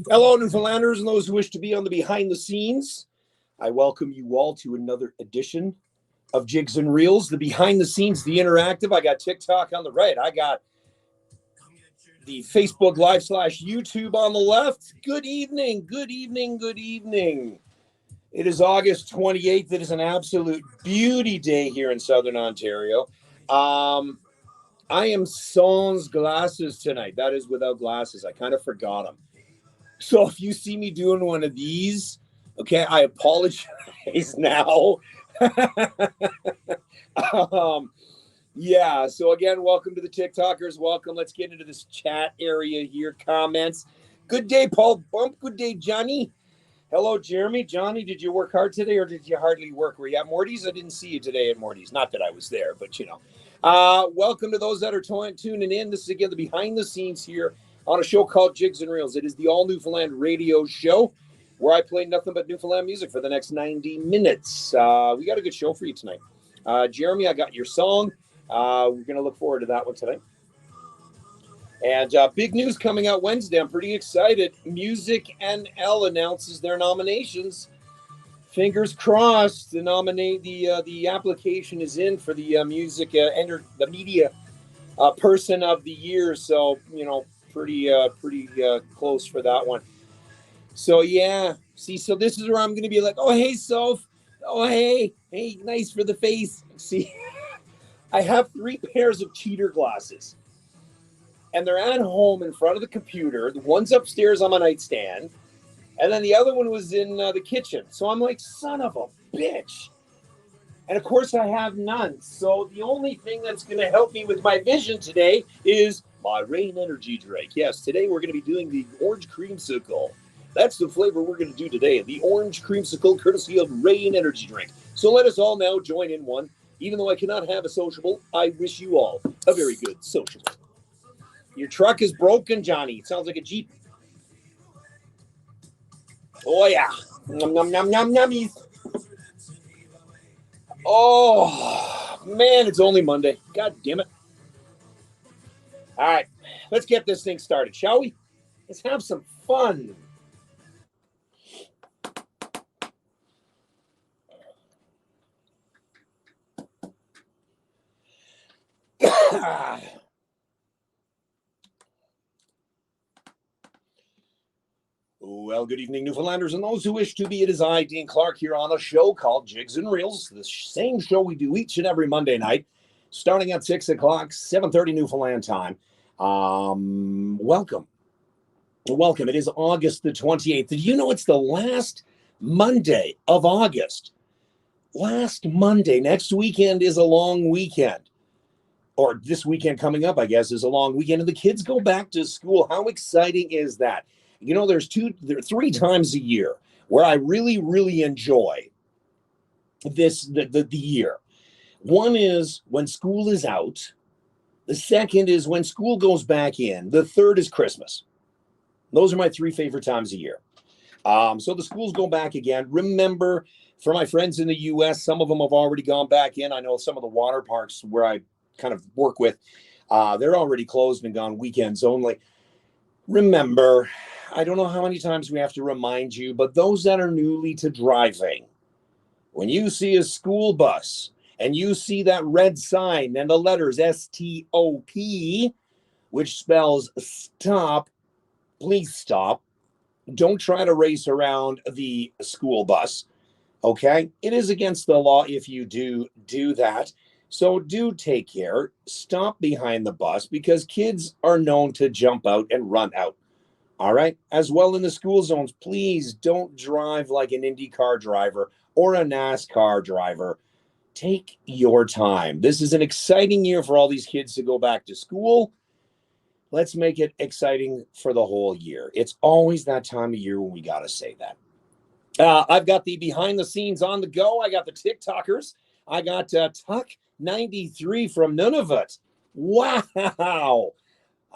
Hello, Newfoundlanders and those who wish to be on the behind the scenes. I welcome you all to another edition of Jigs and Reels, the behind the scenes, the interactive. I got TikTok on the right. I got the Facebook Live / YouTube on the left. Good evening, good evening, good evening. It is August 28th. It is an absolute beauty day here in Southern Ontario. I am sans glasses tonight. That is without glasses. I kind of forgot them. So if you see me doing one of these, okay, I apologize now. Yeah, so again, welcome to the TikTokers. Welcome. Let's get into this chat area here. Comments. Good day, Paul Bump. Good day, Johnny. Hello, Jeremy. Johnny, did you work hard today or did you hardly work? Were you at Morty's? I didn't see you today at Morty's. Not that I was there, but you know. Welcome to those that are tuning in. This is again the behind the scenes here on a show called Jigs and Reels. It is the all Newfoundland radio show where I play nothing but Newfoundland music for the next 90 minutes. We got a good show for you tonight. Jeremy, I got your song. We're going to look forward to that one tonight. And big news coming out Wednesday. I'm pretty excited. Music NL announces their nominations. Fingers crossed. The application is in for the music the media person of the year. So you know, pretty close for that one. So yeah, see, so this is where I'm going to be like, oh hey, Soph, oh hey, nice for the face. See, I have 3 pairs of cheater glasses. And they're at home in front of the computer. The one's upstairs on my nightstand. And then the other one was in the kitchen. So I'm like, son of a bitch. And of course I have none. So the only thing that's going to help me with my vision today is my Rain Energy drink. Yes, today we're going to be doing the orange creamsicle. That's the flavor we're going to do today. The orange creamsicle, courtesy of Rain Energy drink. So let us all now join in one. Even though I cannot have a sociable, I wish you all a very good sociable. Your truck is broken, Johnny. It sounds like a Jeep. Oh, yeah. Num, num, num, num, nummies. Oh, man, it's only Monday. God damn it. All right, let's get this thing started, shall we? Let's have some fun. Well, good evening, Newfoundlanders, and those who wish to be. It is I, Dean Clark, here on a show called Jigs and Reels, the same show we do each and every Monday night, starting at 6 o'clock, 7:30 Newfoundland time. Welcome. It is August the 28th. Did you know it's the last Monday of August? Last Monday. Next weekend is a long weekend. Or this weekend coming up, I guess, is a long weekend, and the kids go back to school. How exciting is that? You know, there are 3 times a year where I really, really enjoy the year. One is when school is out. The second is when school goes back in. The third is Christmas. Those are my 3 favorite times a year. So the schools go back again. Remember, for my friends in the U.S., some of them have already gone back in. I know some of the water parks where I kind of work with, they're already closed and gone weekends only. Remember, I don't know how many times we have to remind you, but those that are newly to driving, when you see a school bus and you see that red sign and the letters S-T-O-P, which spells stop, please stop. Don't try to race around the school bus, okay? It is against the law if you do that. So do take care. Stop behind the bus because kids are known to jump out and run out. All right. As well in the school zones, please don't drive like an IndyCar driver or a NASCAR driver. Take your time. This is an exciting year for all these kids to go back to school. Let's make it exciting for the whole year. It's always that time of year when we got to say that. I've got the behind the scenes on the go. I got the TikTokers. I got Tuck 93 from Nunavut. Wow.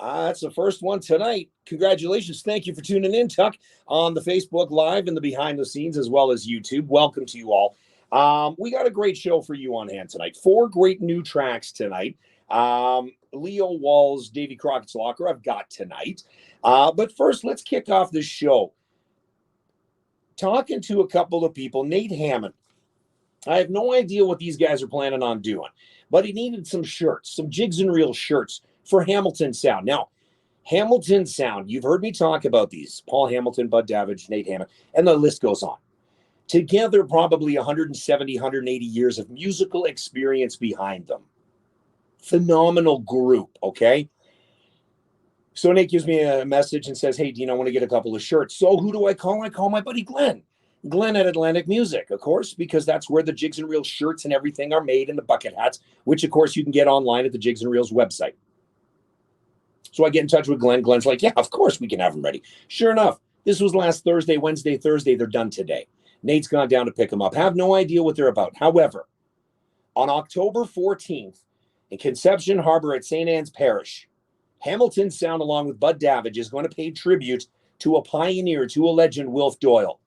That's the first one tonight. Congratulations. Thank you for tuning in, Tuck, on the Facebook Live and the behind the scenes as well as YouTube. Welcome to you all. We got a great show for you on hand tonight. 4 great new tracks tonight. Leo Walls, Davy Crockett's Locker, I've got tonight. But first, let's kick off the show. Talking to a couple of people, Nate Hammond. I have no idea what these guys are planning on doing, but he needed some shirts, some Jigs and Reels shirts for Hamilton Sound. Now, Hamilton Sound, you've heard me talk about these. Paul Hamilton, Bud Davidge, Nate Hammond, and the list goes on. Together, probably 170, 180 years of musical experience behind them. Phenomenal group, okay? So Nate gives me a message and says, hey, Dean, I want to get a couple of shirts. So who do I call? I call my buddy Glenn. Glenn at Atlantic Music, of course, because that's where the Jigs and Reels shirts and everything are made, and the bucket hats, which, of course, you can get online at the Jigs and Reels website. So I get in touch with Glenn. Glenn's like, yeah, of course we can have them ready. Sure enough, this was last Thursday, Wednesday, Thursday. They're done today. Nate's gone down to pick them up. Have no idea what they're about. However, on October 14th in Conception Harbor at St. Anne's Parish, Hamilton Sound, along with Bud Davidge, is going to pay tribute to a pioneer, to a legend, Wilf Doyle.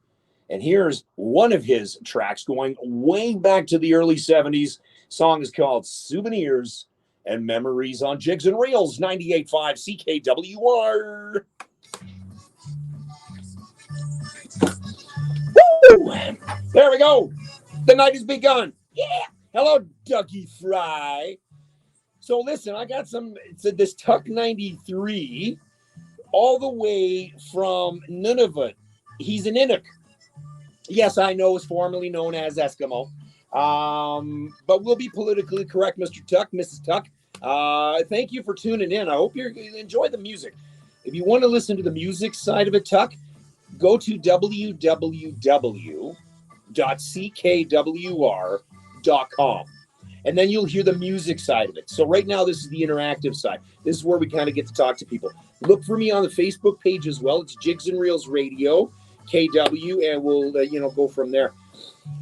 And here's one of his tracks going way back to the early 70s. Song is called Souvenirs and Memories on Jigs and Reels, 98.5 CKWR. Woo! There we go. The night has begun. Yeah. Hello, Dougie Fry. So listen, I got this Tuck 93 all the way from Nunavut. He's an Inuk. Yes, I know, is formerly known as Eskimo. But we'll be politically correct, Mr. Tuck, Mrs. Tuck. Thank you for tuning in. I hope you enjoy the music. If you want to listen to the music side of it, Tuck, go to www.ckwr.com. And then you'll hear the music side of it. So right now, this is the interactive side. This is where we kind of get to talk to people. Look for me on the Facebook page as well. It's Jigs and Reels Radio, KW, and we'll, go from there.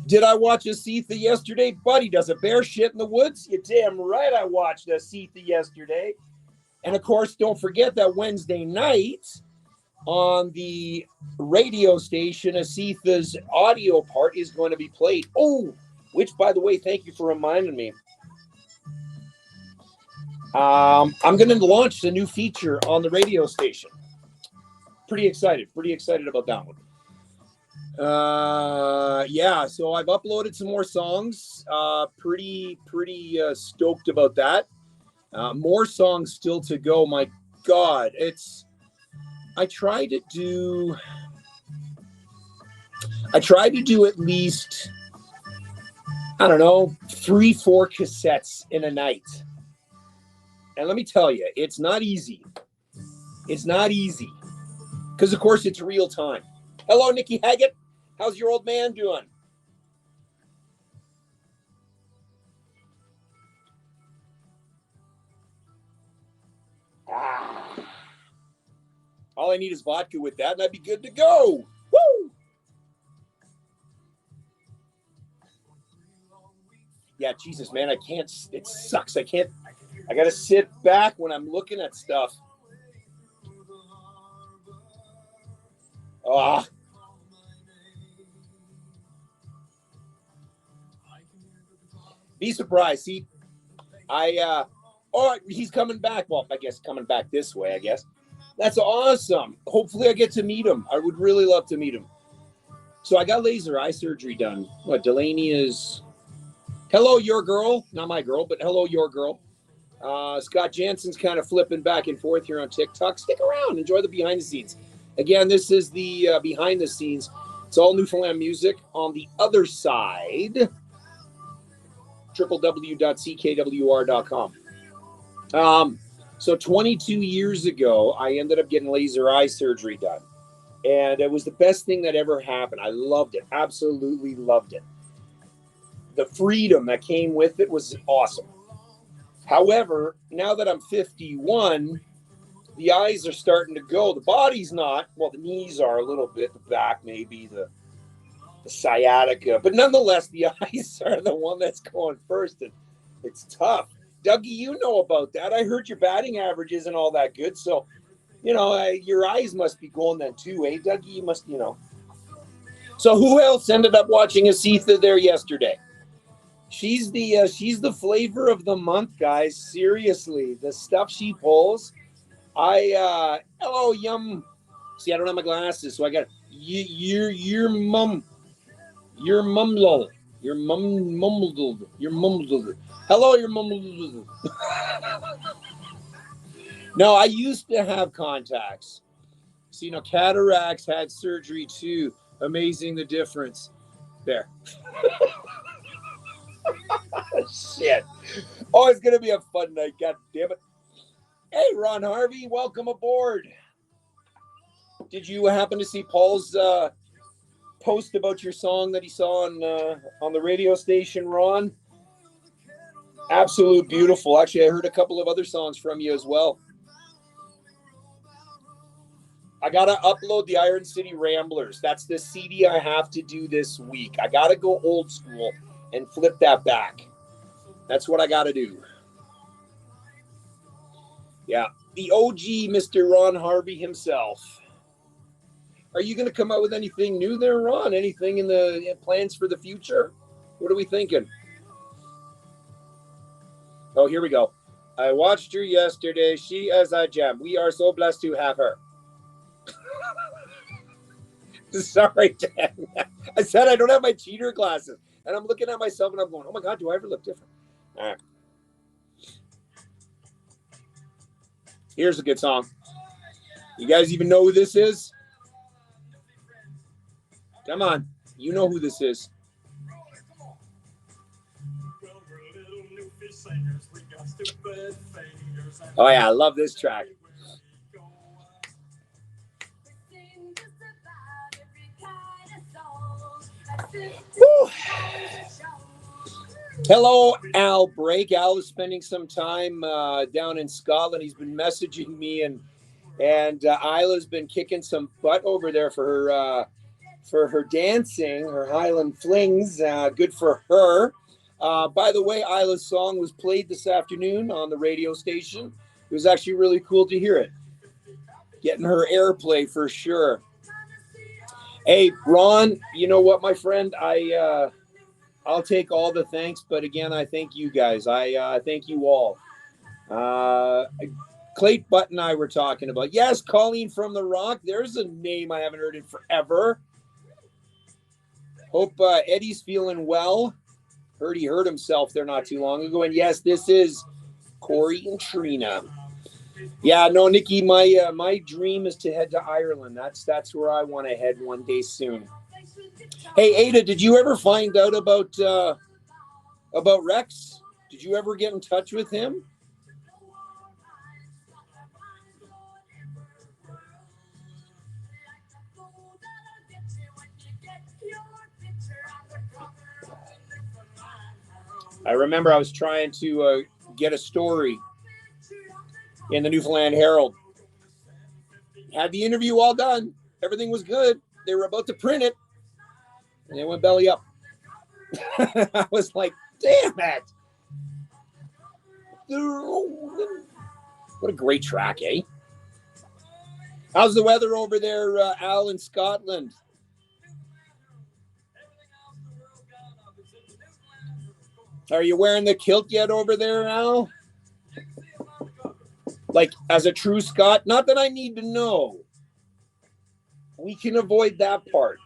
Did I watch a Seetha yesterday? Buddy, does a bear shit in the woods? You're damn right I watched a Seetha yesterday. And, of course, don't forget that Wednesday night on the radio station, a Seetha's audio part is going to be played. Oh, which, by the way, thank you for reminding me. I'm going to launch a new feature on the radio station. Pretty excited about that one. So I've uploaded some more songs. Pretty stoked about that. More songs still to go. My God, I try to do at least, I don't know, 3-4 cassettes in a night. And let me tell you, it's not easy. It's not easy. Because, of course, it's real time. Hello, Nikki Haggett. How's your old man doing? All I need is vodka with that, and I'd be good to go. Woo! Yeah, Jesus, man, I can't. It sucks. I got to sit back when I'm looking at stuff. Be surprised. See, he's coming back. Well, I guess coming back this way, I guess. That's awesome. Hopefully I get to meet him. I would really love to meet him. So I got laser eye surgery done. What, Delaney is... Hello, your girl. Not my girl, but hello, your girl. Scott Jansen's kind of flipping back and forth here on TikTok. Stick around. Enjoy the behind the scenes. Again, this is the behind the scenes. It's all Newfoundland music. On the other side, www.ckwr.com. So 22 years ago, I ended up getting laser eye surgery done. And it was the best thing that ever happened. I loved it. Absolutely loved it. The freedom that came with it was awesome. However, now that I'm 51, the eyes are starting to go. The body's not. Well, the knees are a little bit. The back, maybe. The sciatica. But nonetheless, the eyes are the one that's going first. And it's tough. Dougie, you know about that. I heard your batting average isn't all that good. So, your eyes must be going then too, eh? Dougie, you must, So who else ended up watching a Seetha there yesterday? She's the flavor of the month, guys. Seriously, the stuff she pulls. Hello, yum. See, I don't have my glasses, so I got your mum. Your mumble. Your mumbled. Your mumbled. Hello, your mumbled. No, I used to have contacts. So, cataracts, had surgery too. Amazing the difference. There. Shit. Oh, it's going to be a fun night. God damn it. Hey, Ron Harvey, welcome aboard. Did you happen to see Paul's post about your song that he saw on the radio station, Ron? Absolute beautiful. Actually, I heard a couple of other songs from you as well. I got to upload the Iron City Ramblers. That's the CD I have to do this week. I got to go old school and flip that back. That's what I got to do. Yeah, the OG Mr. Ron Harvey himself. Are you going to come out with anything new there, Ron? Anything in the plans for the future? What are we thinking? Oh, here we go. I watched her yesterday. She is a gem. We are so blessed to have her. Sorry, Dan. I said I don't have my cheater glasses. And I'm looking at myself and I'm going, oh my God, do I ever look different? All right. Here's a good song. You guys even know who this is? Come on. You know who this is. Oh, yeah. I love this track. Woo. Hello, Al Break. Al is spending some time down in Scotland. He's been messaging me, and Isla's been kicking some butt over there for her dancing, her Highland flings. Good for her. By the way, Isla's song was played this afternoon on the radio station. It was actually really cool to hear it. Getting her airplay for sure. Hey, Ron, you know what, my friend? I'll take all the thanks, but again, I thank you guys. I thank you all. Clayt Butt and I were talking about. Yes, Colleen from The Rock. There's a name I haven't heard in forever. Hope Eddie's feeling well. Heard he hurt himself there not too long ago. And yes, this is Corey and Trina. Yeah, no, Nikki, my dream is to head to Ireland. That's where I want to head one day soon. Hey, Ada, did you ever find out about Rex? Did you ever get in touch with him? I remember I was trying to get a story in the Newfoundland Herald. Had the interview all done. Everything was good. They were about to print it. And it went belly up. I was like, damn it. What a great track, eh? How's the weather over there, Al, in Scotland? Are you wearing the kilt yet over there, Al? Like, as a true Scot? Not that I need to know. We can avoid that part.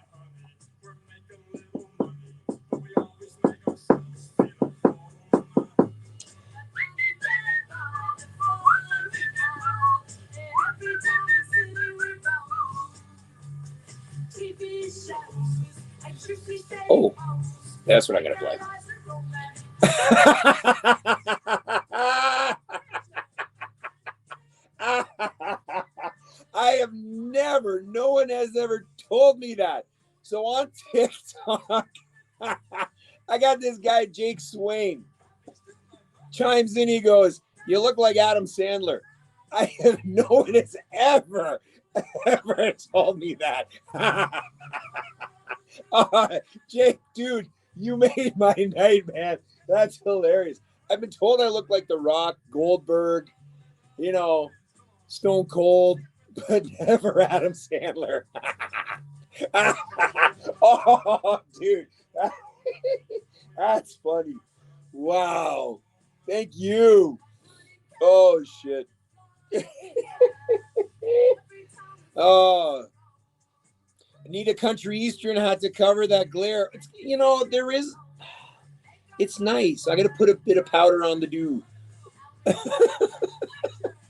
Oh, that's what I gotta play. I have never, no one has ever told me that. So on TikTok, I got this guy, Jake Swain, chimes in, he goes, you look like Adam Sandler. I have no one has ever told me that. Jake, dude, you made my night, man. That's hilarious. I've been told I look like The Rock, Goldberg, Stone Cold, but never Adam Sandler. Oh, dude. That's funny. Wow. Thank you. Oh, shit. Oh, need a country eastern hat to cover that glare. There is. It's nice. I got to put a bit of powder on the dew.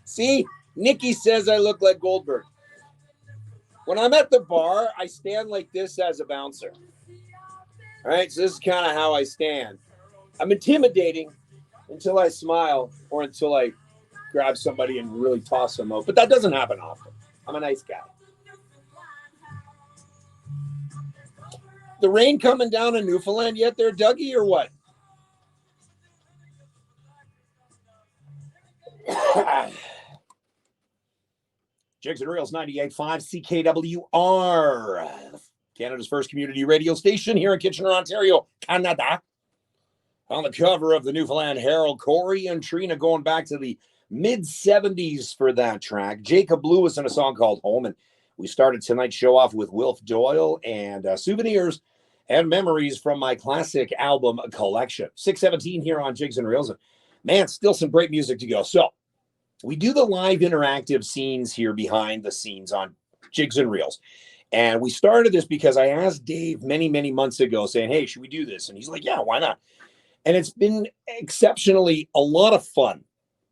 See, Nikki says I look like Goldberg. When I'm at the bar, I stand like this as a bouncer. All right, so this is kind of how I stand. I'm intimidating until I smile or until I grab somebody and really toss them out. But that doesn't happen often. I'm a nice guy. The rain coming down in Newfoundland yet there, Dougie, or what? Jigs and Reels 98.5 CKWR, Canada's first community radio station here in Kitchener, Ontario, Canada. On the cover of the Newfoundland Herald, Corey and Trina going back to the mid-70s for that track. Jacob Lewis in a song called Home. And we started tonight's show off with Wilf Doyle and souvenirs and memories from my classic album collection. 6:17 here on Jigs and Reels. Man, still some great music to go. So we do the live interactive scenes here behind the scenes on Jigs and Reels. And we started this because I asked Dave many, many months ago saying, hey, should we do this? And he's like, yeah, why not? And it's been exceptionally a lot of fun.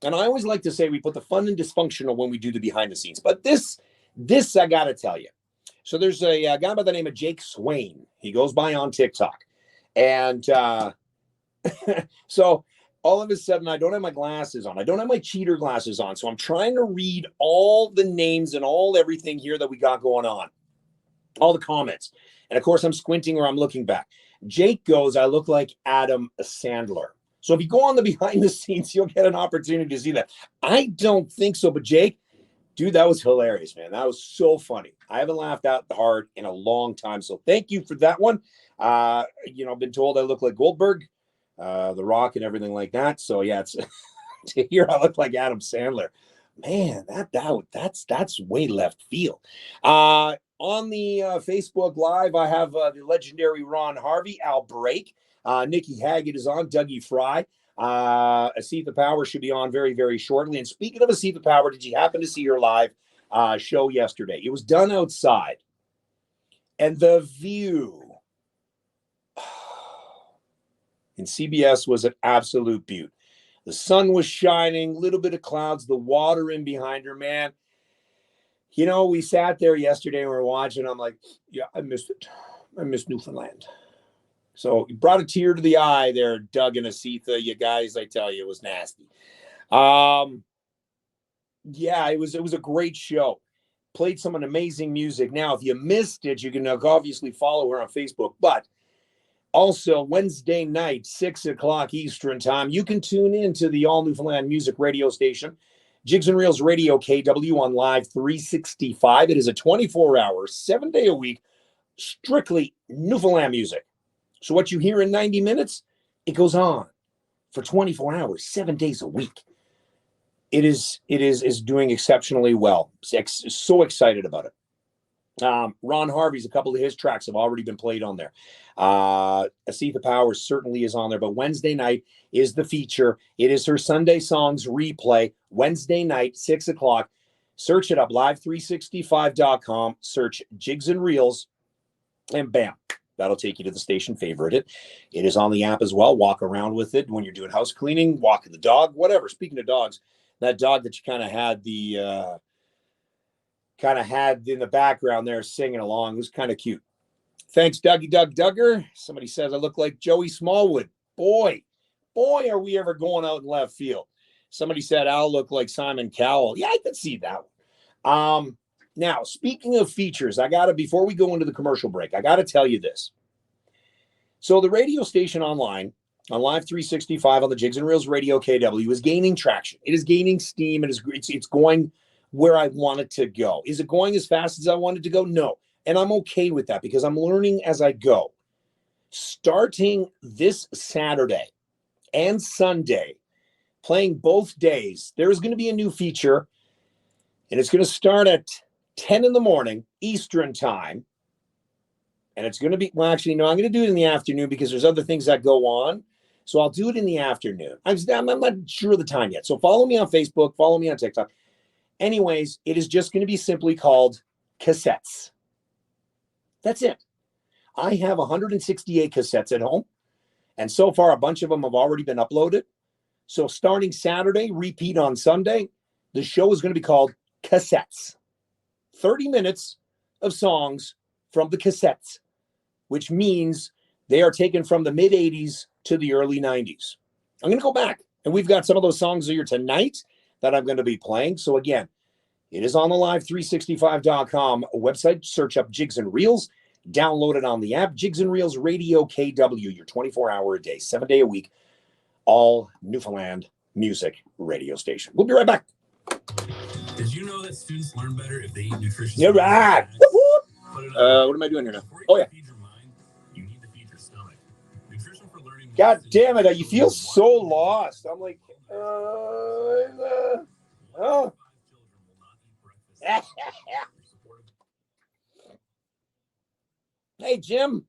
And I always like to say we put the fun and dysfunctional when we do the behind the scenes. But this I got to tell you. So there's a guy by the name of Jake Swain. He goes by on TikTok. And so all of a sudden, I don't have my glasses on. I don't have my cheater glasses on. So I'm trying to read all the names and everything here that we got going on. All the comments. And of course, I'm squinting or I'm looking back. Jake goes, I look like Adam Sandler. So if you go on the behind the scenes, you'll get an opportunity to see that. I don't think so. But Jake, dude, that was hilarious, man. That was so funny. I haven't laughed out hard in a long time. So thank you for that one. I've been told I look like Goldberg, The Rock and everything like that. So yeah, it's to hear I look like Adam Sandler. Man, that's way left field. On the Facebook Live, I have the legendary Ron Harvey, Al Break. Nikki Haggett is on, Dougie Fry. Asetha Power should be on very, very shortly. And speaking of Asetha Power, did you happen to see her live show yesterday? It was done outside. And the view in CBS was an absolute beaut. The sun was shining, a little bit of clouds, the water in behind her, man. We sat there yesterday and we were watching. I'm like, yeah, I missed it. I miss Newfoundland. So you brought a tear to the eye there, Doug and Asetha. You guys, I tell you, it was nasty. Yeah, it was a great show. Played some amazing music. Now, if you missed it, you can obviously follow her on Facebook. But also, Wednesday night, 6:00 Eastern time, you can tune in to the All Newfoundland Music Radio Station, Jigs and Reels Radio KW on Live 365. It is a 24-hour, 7-day-a-week, strictly Newfoundland music. So what you hear in 90 minutes, it goes on for 24 hours, 7 days a week. It is doing exceptionally well. So excited about it. Ron Harvey's, a couple of his tracks have already been played on there. Asetha Power certainly is on there, but Wednesday night is the feature. It is her Sunday Songs replay, Wednesday night, 6:00. Search it up, live365.com, search Jigs and Reels, and bam, that'll take you to the station. Favorite it. It is on the app as well. Walk around with it when you're doing house cleaning, walking the dog, whatever. Speaking of dogs, that dog that you kind of had in the background there singing along. It was kind of cute. Thanks, Dougie Doug Duggar. Somebody says I look like Joey Smallwood. Boy, are we ever going out in left field. Somebody said I'll look like Simon Cowell. Yeah, I could see that one. Now, speaking of features, before we go into the commercial break, I got to tell you this. So the radio station online, on Live 365 on the Jigs and Reels Radio KW, is gaining traction. It is gaining steam. It's going where I want it to go. Is it going as fast as I want it to go? No. And I'm okay with that because I'm learning as I go. Starting this Saturday and Sunday, playing both days, there's going to be a new feature, and it's going to start at 10 in the morning Eastern time. And it's going to be, I'm going to do it in the afternoon because there's other things that go on. So I'll do it in the afternoon. I'm not sure of the time yet. So follow me on Facebook, follow me on TikTok. Anyways, it is just going to be simply called Cassettes. That's it. I have 168 cassettes at home. And so far, a bunch of them have already been uploaded. So starting Saturday, repeat on Sunday, the show is going to be called Cassettes. 30 minutes of songs from the cassettes, which means they are taken from the mid-'80s to the early 90s. I'm going to go back, and we've got some of those songs here tonight that I'm going to be playing. So again, it is on the live365.com website. Search up Jigs and Reels. Download it on the app. Jigs and Reels Radio KW, your 24-hour a day, 7-day a week, all Newfoundland music radio station. We'll be right back. Did you know that students learn better if they eat nutritious? You're right. What am I doing here now? Oh, yeah. You need to feed your stomach. Nutrition for learning. God damn it. You feel so lost. I'm like, oh. Hey, Jim.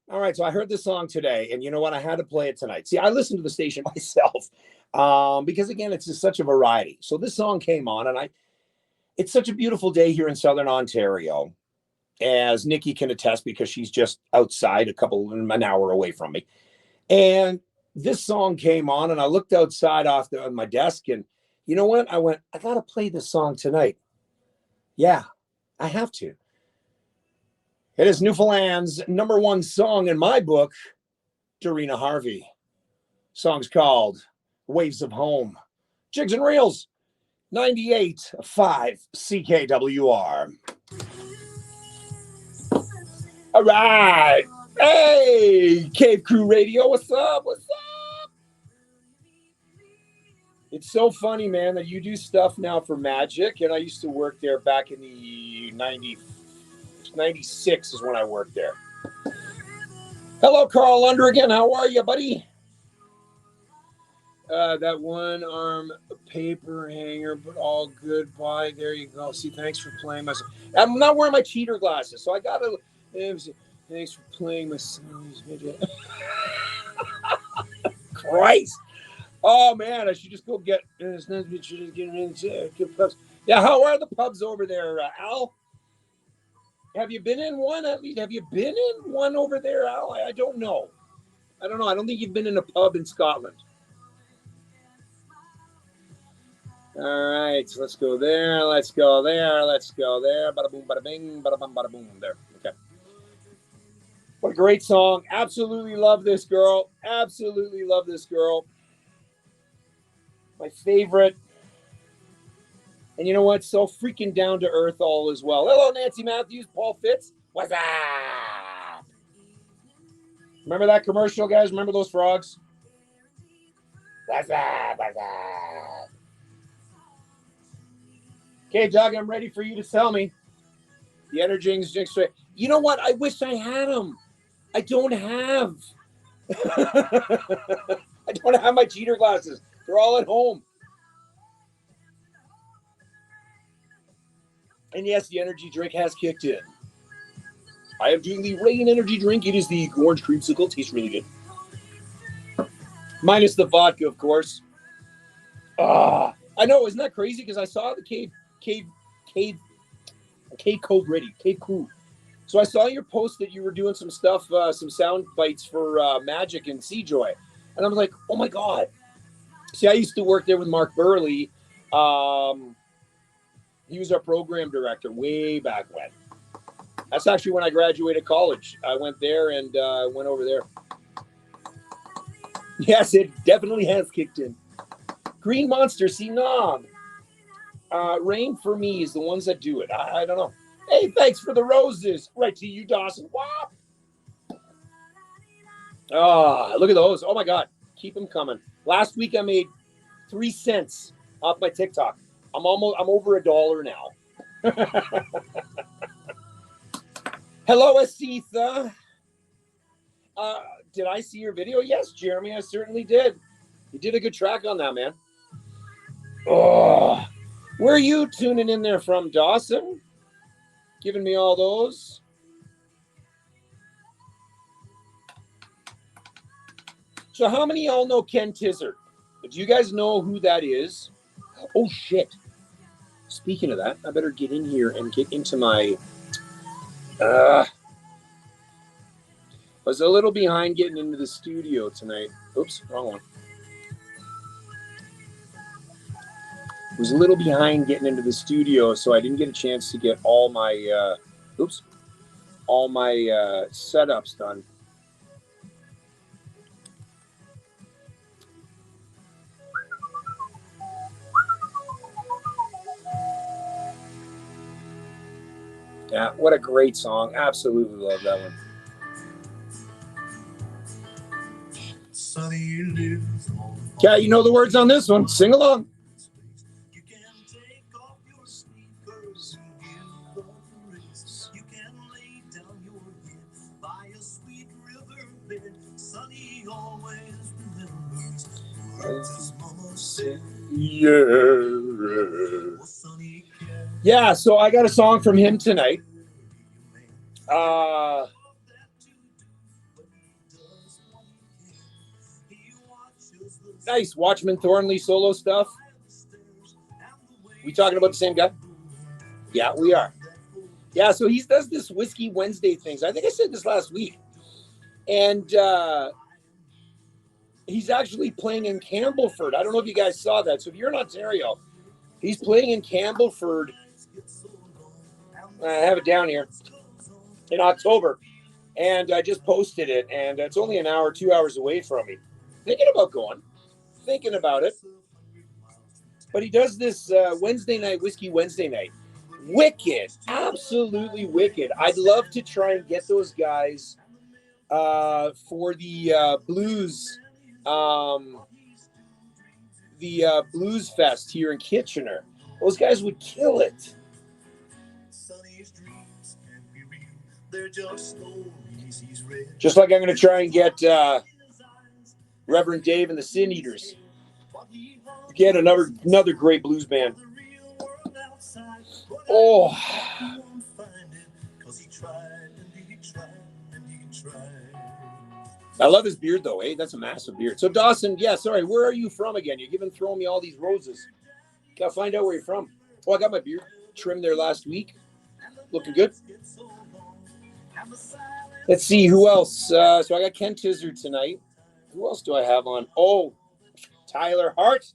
All right, so I heard this song today, and you know what? I had to play it tonight. See, I listen to the station myself because, again, it's just such a variety. So this song came on, and it's such a beautiful day here in Southern Ontario, as Nikki can attest, because she's just outside an hour away from me. And this song came on, and I looked outside on my desk, and you know what? I went, I got to play this song tonight. Yeah, I have to. It is Newfoundland's #1 song in my book, Dorina Harvey. Song's called Waves of Home. Jigs and Reels, 98.5 CKWR. All right. Hey, Cave Crew Radio, what's up? What's up? It's so funny, man, that you do stuff now for Magic, and I used to work there back in the 96 is when I worked there. Hello, Carl Undergan. How are you, buddy? That one arm paper hanger, but all good. Bye. There you go. See, thanks for playing my song. I'm not wearing my cheater glasses, so I got to. Thanks for playing my song. Christ. Oh, man. I should just go get. Yeah, how are the pubs over there, Al? Have you been in one at least? Have you been in one over there, Al? I don't know. I don't think you've been in a pub in Scotland. All right, so let's go there. Let's go there. Bada boom, bada bing, bada bum, bada boom. There. Okay. What a great song. Absolutely love this girl. Absolutely love this girl. My favorite. And you know what? So freaking down to earth all as well. Hello, Nancy Matthews, Paul Fitz. What's up? Remember that commercial, guys? Remember those frogs? What's up? What's up? Okay, Doug, I'm ready for you to tell me. The Energy Jigs. You know what? I wish I had them. I don't have. I don't have my cheater glasses. They're all at home. And yes, the energy drink has kicked in. I am doing the Rain energy drink. It is the orange creamsicle. Tastes really good. Minus the vodka, of course. I know, isn't that crazy? Because I saw the Cave Cove ready. Cave Crew. So I saw your post that you were doing some stuff, some sound bites for Magic and Seajoy. And I was like, oh my God. See, I used to work there with Mark Burley. He was our program director way back when. That's actually when I graduated college. I went there and went over there. Yes, it definitely has kicked in. Green Monster, see, Nog. Rain for me is the ones that do it. I don't know. Hey, thanks for the roses. Right to you, Dawson. Wow. Look at those. Oh, my God. Keep them coming. Last week I made 3 cents off my TikTok. I'm over $1 now. Hello, Asitha. did I see your video? Yes, Jeremy, I certainly did. You did a good track on that, man. Oh, where are you tuning in there from, Dawson? Giving me all those. So how many of y'all know Ken Tizard? Do you guys know who that is? Oh, shit. Speaking of that, I better get in here and get into my... I was a little behind getting into the studio tonight. Oops, wrong one. Was a little behind getting into the studio, so I didn't get a chance to get all my setups done. Yeah, what a great song. Absolutely love that one. Yeah, you know the words on this one. Sing along. Yeah, so I got a song from him tonight. Nice. Watchman Thornley solo stuff. We talking about the same guy? Yeah, we are. Yeah, so he does this Whiskey Wednesday things. I think I said this last week. And he's actually playing in Campbellford. I don't know if you guys saw that. So if you're in Ontario, he's playing in Campbellford. I have it down here in October. And I just posted it. And it's only an hour, 2 hours away from me. Thinking about going. Thinking about it. But he does this Wednesday night, Whiskey Wednesday night. Wicked. Absolutely wicked. I'd love to try and get those guys for the Blues Blues Fest here in Kitchener. Those guys would kill it. Just like I'm going to try and get Reverend Dave and the Sin Eaters. Again, another great blues band. Oh. I love his beard, though, eh? That's a massive beard. So, Dawson, yeah, sorry, where are you from again? You're throwing me all these roses. Gotta find out where you're from. Oh, I got my beard trimmed there last week. Looking good. Let's see, who else? So I got Ken Tizard tonight. Who else do I have on? Oh, Tyler Hart.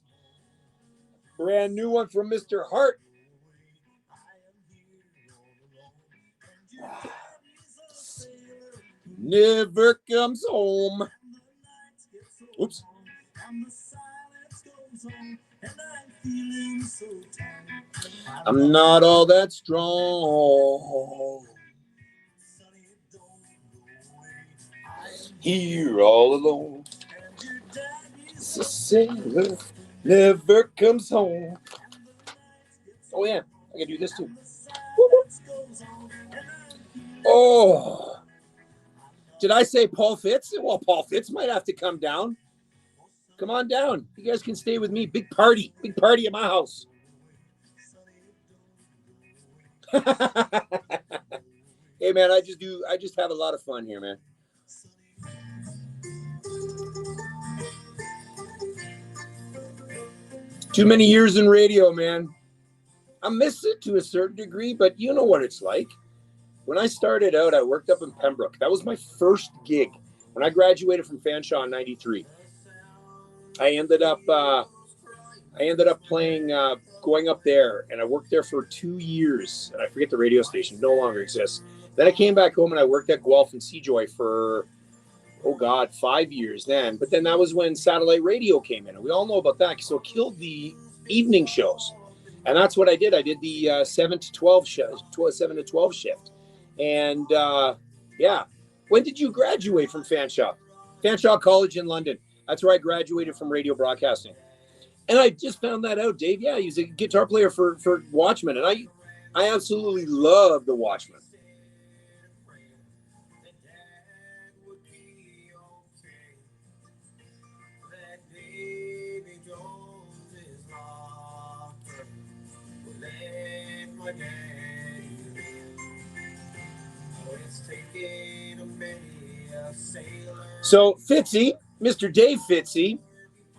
Brand new one from Mr. Hart. Never comes home. Oops. I'm not all that strong. Here all alone. It's a sailor never comes home. Oh yeah, I can do this too. Oh. Did I say Paul Fitz? Well, Paul Fitz might have to come down. Come on down. You guys can stay with me. Big party at my house. Hey man, I just have a lot of fun here, man. Too many years in radio, man. I miss it to a certain degree, but you know what it's like. When I started out, I worked up in Pembroke. That was my first gig. When I graduated from Fanshawe in '93, I ended up playing, going up there, and I worked there for 2 years. And I forget the radio station, no longer exists. Then I came back home and I worked at Guelph and Seajoy for, 5 years then. But then that was when satellite radio came in, and we all know about that. So it killed the evening shows, and that's what I did. I did the 7 to 12 shift. And yeah, when did you graduate from Fanshawe? Fanshawe College in London. That's where I graduated from radio broadcasting. And I just found that out, Dave. Yeah, he's a guitar player for Watchmen, and I absolutely love the Watchmen. So Fitzy, Mr. Dave Fitzy.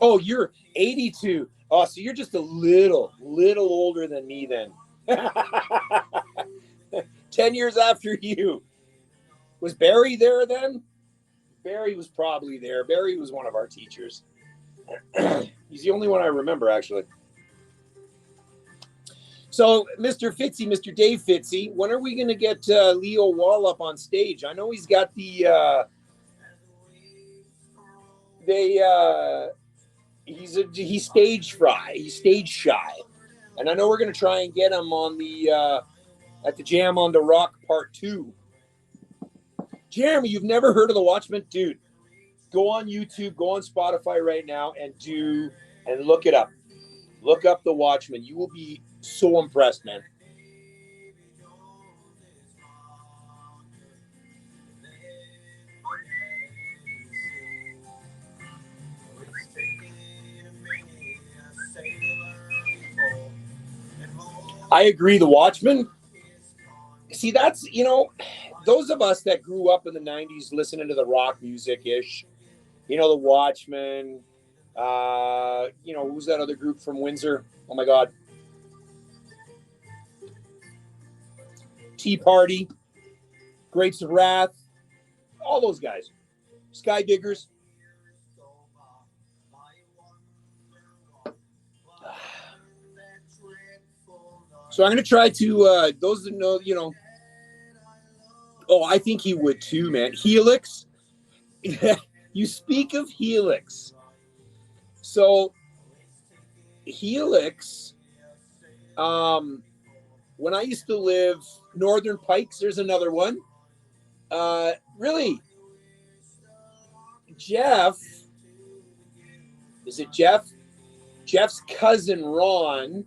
Oh, you're 82. Oh, so you're just a little older than me then. 10 years after you. Was Barry there then? Barry was probably there. Barry was one of our teachers. He's the only one I remember, actually. So, Mr. Fitzy, Mr. Dave Fitzy, when are we going to get Leo Wall up on stage? I know he's got the he's stage fry. He's stage shy. And I know we're going to try and get him on the at the Jam on the Rock Part 2. Jeremy, you've never heard of The Watchmen? Dude, go on YouTube, go on Spotify right now and look it up. Look up The Watchmen. You will be so impressed, man. I agree. The Watchmen. See, that's, those of us that grew up in the 90s listening to the rock music-ish, The Watchmen, who's that other group from Windsor? Oh, my God. Tea Party, Grapes of Wrath, all those guys. Sky Diggers. So I'm going to try to, those that know, oh, I think he would too, man. Helix. You speak of Helix. So Helix, when I used to live Northern Pikes, there's another one. Really, Jeff, is it Jeff? Jeff's cousin, Ron,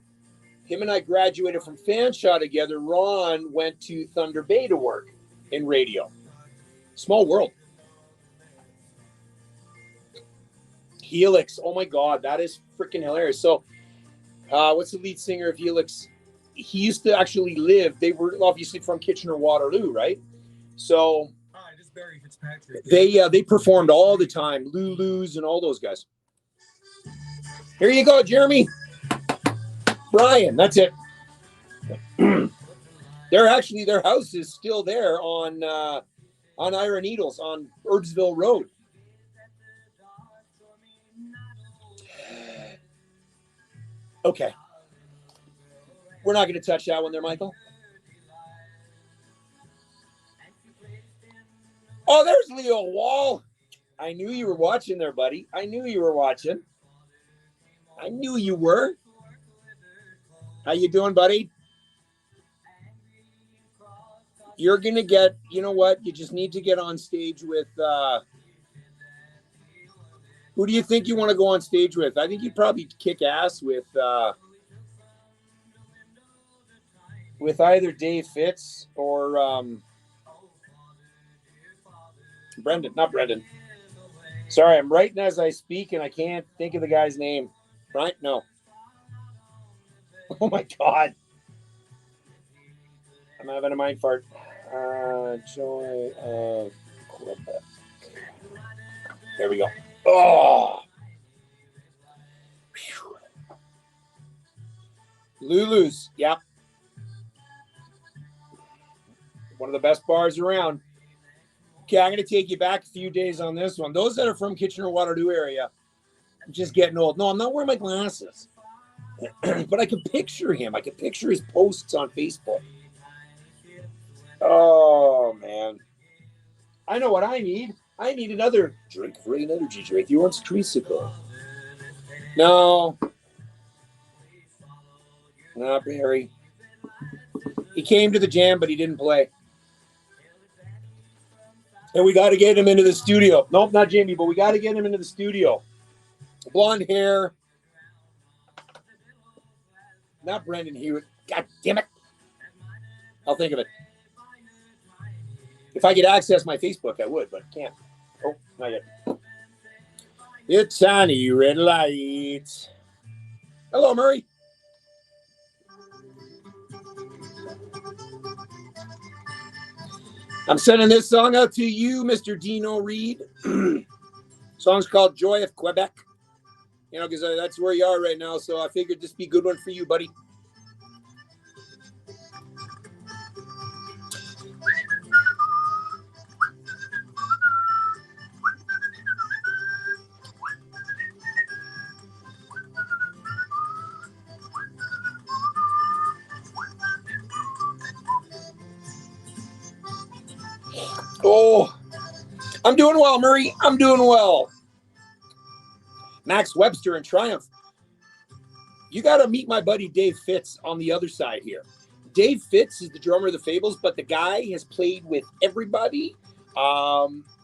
him and I graduated from Fanshawe together. Ron went to Thunder Bay to work in radio. Small world. Helix. Oh my God, that is freaking hilarious. So, what's the lead singer of Helix? He used to actually live. They were obviously from Kitchener-Waterloo, right? So, Barry Fitzpatrick. They performed all the time. Lulu's and all those guys. Here you go, Jeremy. Brian, that's it. Their house is still there on Iron Needles on Herbsville Road. Okay. We're not going to touch that one there, Michael. Oh, there's Leo Wall. I knew you were watching there, buddy. I knew you were watching. I knew you were. How you doing, buddy? You're going to get, you know what? You just need to get on stage with, who do you think you want to go on stage with? I think you'd probably kick ass with either Dave Fitz or Brendan. Not Brendan. Sorry, I'm writing as I speak and I can't think of the guy's name. Right? No. Oh my God. I'm having a mind fart. Joy of Quebec. There we go. Oh. Whew. Lulu's. Yep. One of the best bars around. Okay, I'm going to take you back a few days on this one. Those that are from Kitchener-Waterloo area, I'm just getting old. No, I'm not wearing my glasses. But I can picture him. I can picture his posts on Facebook. Oh, man. I know what I need. I need another drink for an energy drink. You want creasicle? No. Not Barry. He came to the jam, but he didn't play. And we got to get him into the studio. Nope, not Jamie, but we got to get him into the studio. Blonde hair. Not Brendan Hewitt. God damn it. I'll think of it. If I could access my Facebook, I would, but I can't. Oh, not yet. It's sunny red lights. Hello, Murray. I'm sending this song out to you, Mr. Dino Reed. Song's called Joy of Quebec. You know, because that's where you are right now. So I figured this be a good one for you, buddy. Oh, I'm doing well, Murray. I'm doing well. Max Webster and Triumph. You got to meet my buddy Dave Fitz on the other side here. Dave Fitz is the drummer of the Fables, but the guy has played with everybody.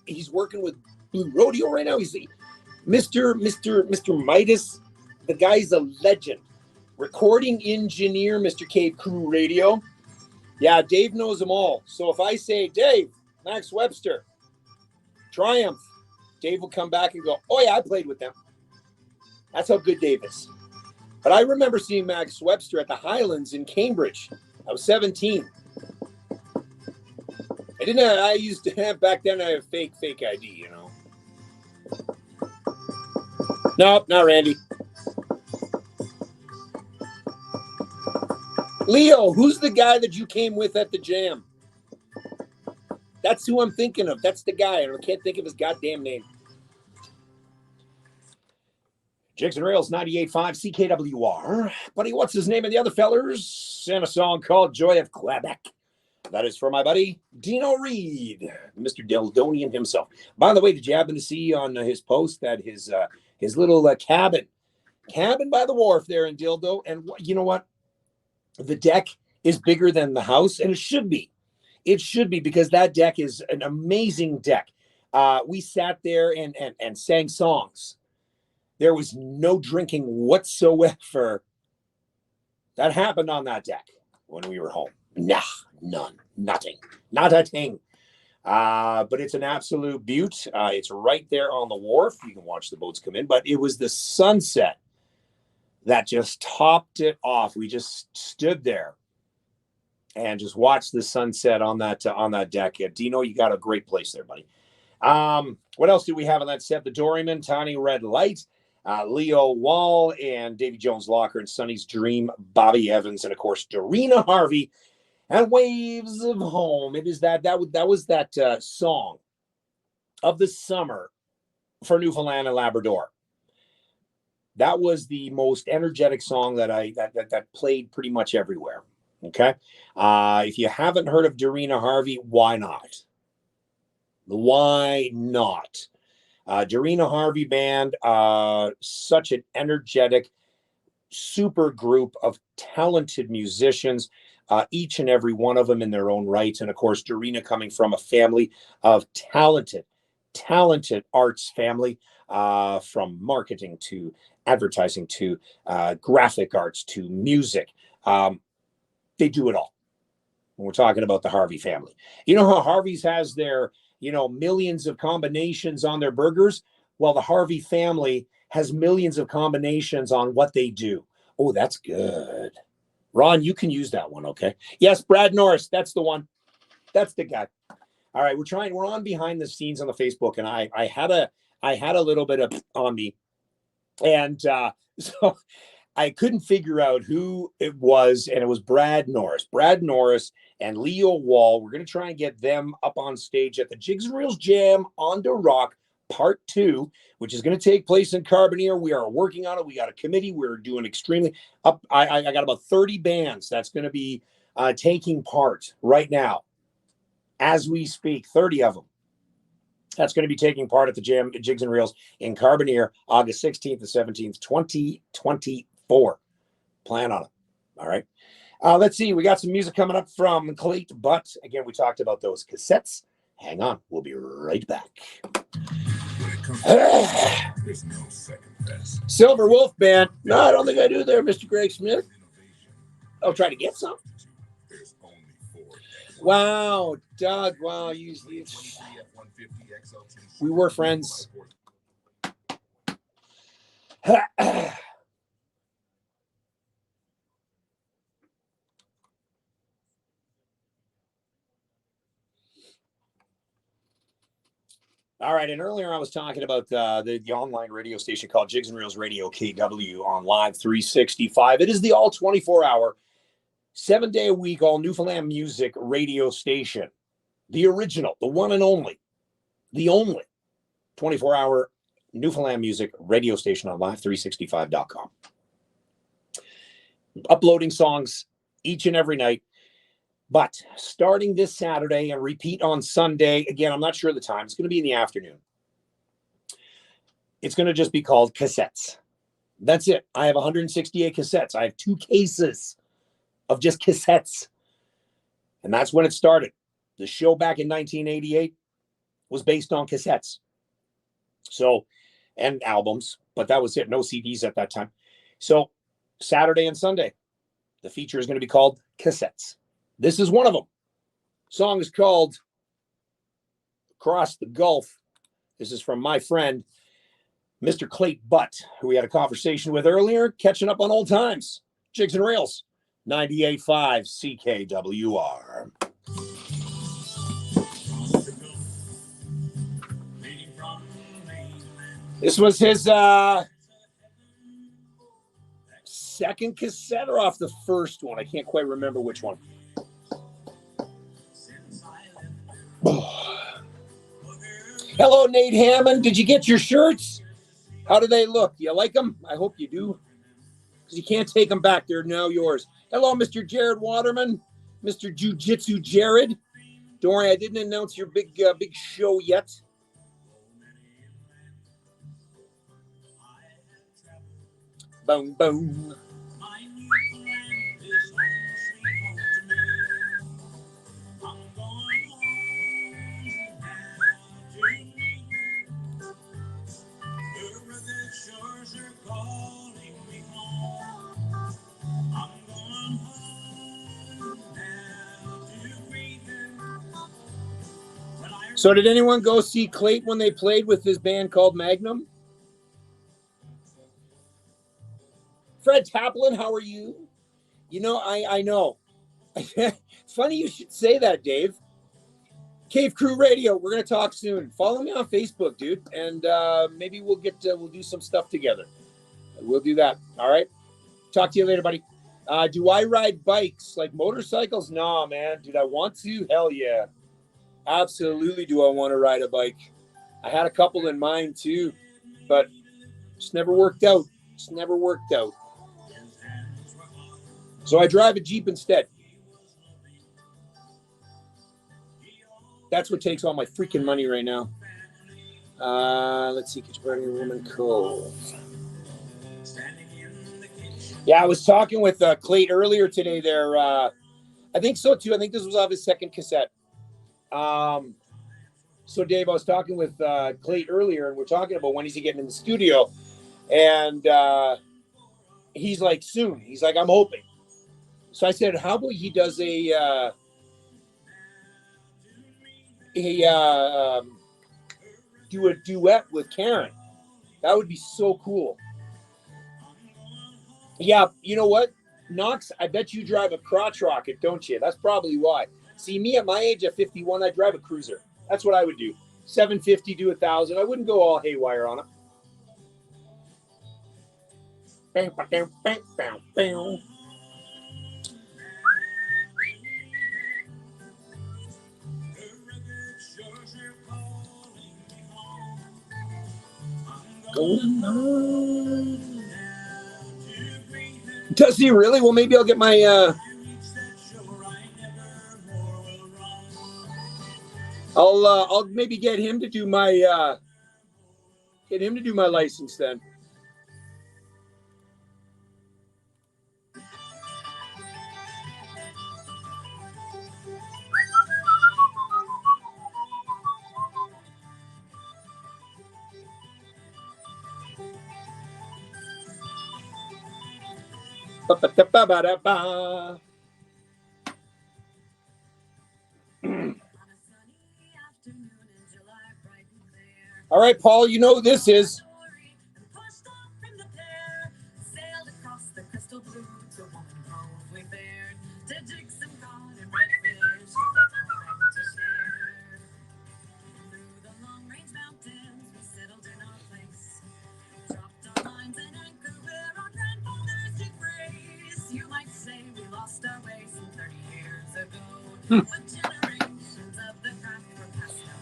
He's working with Blue Rodeo right now. He's Mr. Midas. The guy's a legend. Recording engineer, Mr. Cave Crew Radio. Yeah, Dave knows them all. So if I say, Dave, Max Webster, Triumph, Dave will come back and go, oh yeah, I played with them. That's how good Dave is. But I remember seeing Max Webster at the Highlands in Cambridge. I was 17. I used to have, back then I had a fake ID, you know. Nope, not Randy. Leo, who's the guy that you came with at the jam? That's who I'm thinking of. That's the guy. I can't think of his goddamn name. Jigs and Rails 98.5 CKWR. Buddy, what's his name and the other fellers? And a song called Joy of Quebec. That is for my buddy Dino Reed, Mr. Dildonian himself. By the way, did you happen to see on his post that his little cabin by the wharf there in Dildo? And you know what? The deck is bigger than the house, and it should be. It should be, because that deck is an amazing deck. We sat there and sang songs. There was no drinking whatsoever that happened on that deck when we were home. Nah, none, nothing, not a thing. But it's an absolute beaut. It's right there on the wharf. You can watch the boats come in, but it was the sunset that just topped it off. We just stood there and just watched the sunset on that deck. Dino, you got a great place there, buddy. What else do we have on that set? The Doryman, Tiny Red Light, Leo Wall, and Davy Jones Locker, and Sonny's Dream, Bobby Evans, and of course Dorina Harvey and Waves of Home. It is that was that song of the summer for Newfoundland and Labrador. That was the most energetic song that played pretty much everywhere. Okay, if you haven't heard of Dorina Harvey, why not? Why not? Dorina Harvey Band, such an energetic, super group of talented musicians, each and every one of them in their own right. And of course, Dorina coming from a family of talented arts family, from marketing to advertising to graphic arts to music. They do it all. When we're talking about the Harvey family, you know how Harvey's has their, millions of combinations on their burgers? Well, the Harvey family has millions of combinations on what they do. Oh, that's good. Ron, you can use that one, okay? Yes, Brad Norris, that's the one. That's the guy. All right, we're on behind the scenes on the Facebook, and I had a little bit of on me. And so I couldn't figure out who it was, and it was Brad Norris. Brad Norris and Leo Wall. We're going to try and get them up on stage at the Jigs and Reels Jam on the Rock Part 2, which is going to take place in Carbonear. We are working on it. We got a committee. We're doing extremely up. I got about 30 bands that's going to be taking part right now as we speak, 30 of them. That's going to be taking part at the Jam Jigs and Reels in Carbonear, August 16th and 17th, 2024. Plan on it. All right. Let's see. We got some music coming up from Clayt Butt. Again, we talked about those cassettes. Hang on. We'll be right back. There's no second best. Silver Wolf Band. No, I don't think I do there, Mr. Greg Smith. I'll try to get some. Wow, Doug. Wow, we were friends. All right, and earlier I was talking about the online radio station called Jigs and Reels Radio KW on Live 365. It is the all 24-hour, 7-day a week, all Newfoundland music radio station. The original, the one and only, the only 24-hour Newfoundland music radio station on live365.com. Uploading songs each and every night. But starting this Saturday and repeat on Sunday, again, I'm not sure of the time. It's going to be in the afternoon. It's going to just be called Cassettes. That's it. I have 168 cassettes. I have 2 cases of just cassettes. And that's when it started. The show back in 1988 was based on cassettes. So, and albums, but that was it. No CDs at that time. So, Saturday and Sunday, the feature is going to be called Cassettes. This is one of them. The song is called Across the Gulf. This is from my friend, Mr. Clayton Butt, who we had a conversation with earlier, catching up on old times. Jigs and Rails, 98.5 CKWR. This was his second cassette or off the first one. I can't quite remember which one. Oh. Hello, Nate Hammond. Did you get your shirts? How do they look? Do you like them? I hope you do. Because you can't take them back. They're now yours. Hello, Mr. Jared Waterman. Mr. Jiu-Jitsu Jared. Don't worry, I didn't announce your big show yet. Boom, boom. So did anyone go see Clayton when they played with his band called Magnum? Fred Taplin, how are you? You know, I know. It's funny you should say that, Dave. Cave Crew Radio, we're going to talk soon. Follow me on Facebook, dude, and maybe we'll do some stuff together. We'll do that, all right? Talk to you later, buddy. Do I ride bikes like motorcycles? Nah, man. Did I want to? Hell yeah. Absolutely do I want to ride a bike. I had a couple in mind too, but it's never worked out. It's never worked out. So I drive a Jeep instead. That's what takes all my freaking money right now. Let's see. Kitchen Woman Cove. Yeah, I was talking with Clay earlier today there. I think so too. I think this was off his second cassette. So Dave, I was talking with Clay earlier, and we're talking about when is he getting in the studio, and he's like, soon. He's like, I'm hoping. So I said, how about he does do a duet with Karen? That would be so cool. Yeah, you know what, Knox? I bet you drive a crotch rocket, don't you? That's probably why. See, me at my age at 51, I drive a cruiser. That's what I would do. 750 to 1,000. I wouldn't go all haywire on it. Does he really? Well, maybe I'll get my I'll maybe get him to do my license then. All right, Paul, you know who this is.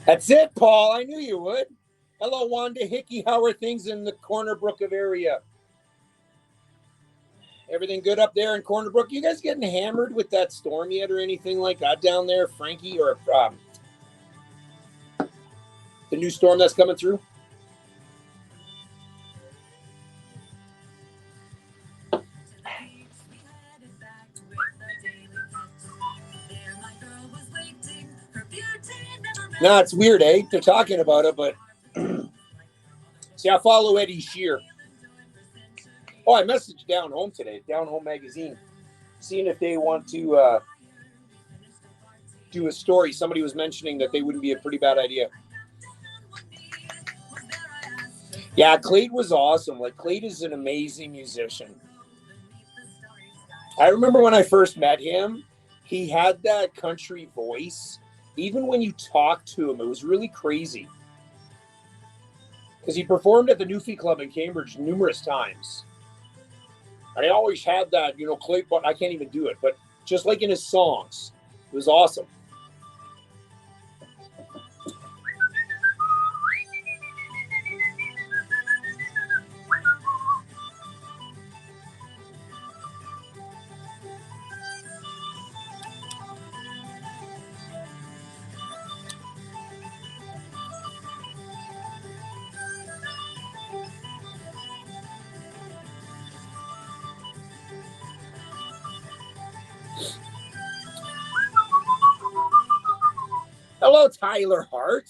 That's it, Paul. I knew you would. Hello, Wanda Hickey. How are things in the Corner Brook area? Everything good up there in Corner Brook? You guys getting hammered with that storm yet or anything like that down there, Frankie? Or the new storm that's coming through? No, it's weird, eh? They're talking about it, but see, I follow Eddie Shear. Oh, I messaged Down Home today, Down Home Magazine, seeing if they want to do a story. Somebody was mentioning that they wouldn't be a pretty bad idea. Yeah, Clayton was awesome. Like, Clayton is an amazing musician. I remember when I first met him, he had that country voice. Even when you talked to him, it was really crazy. Because he performed at the Newfie Club in Cambridge numerous times. And he always had that, Clay, but I can't even do it. But just like in his songs, it was awesome. Hello, Tyler Hart.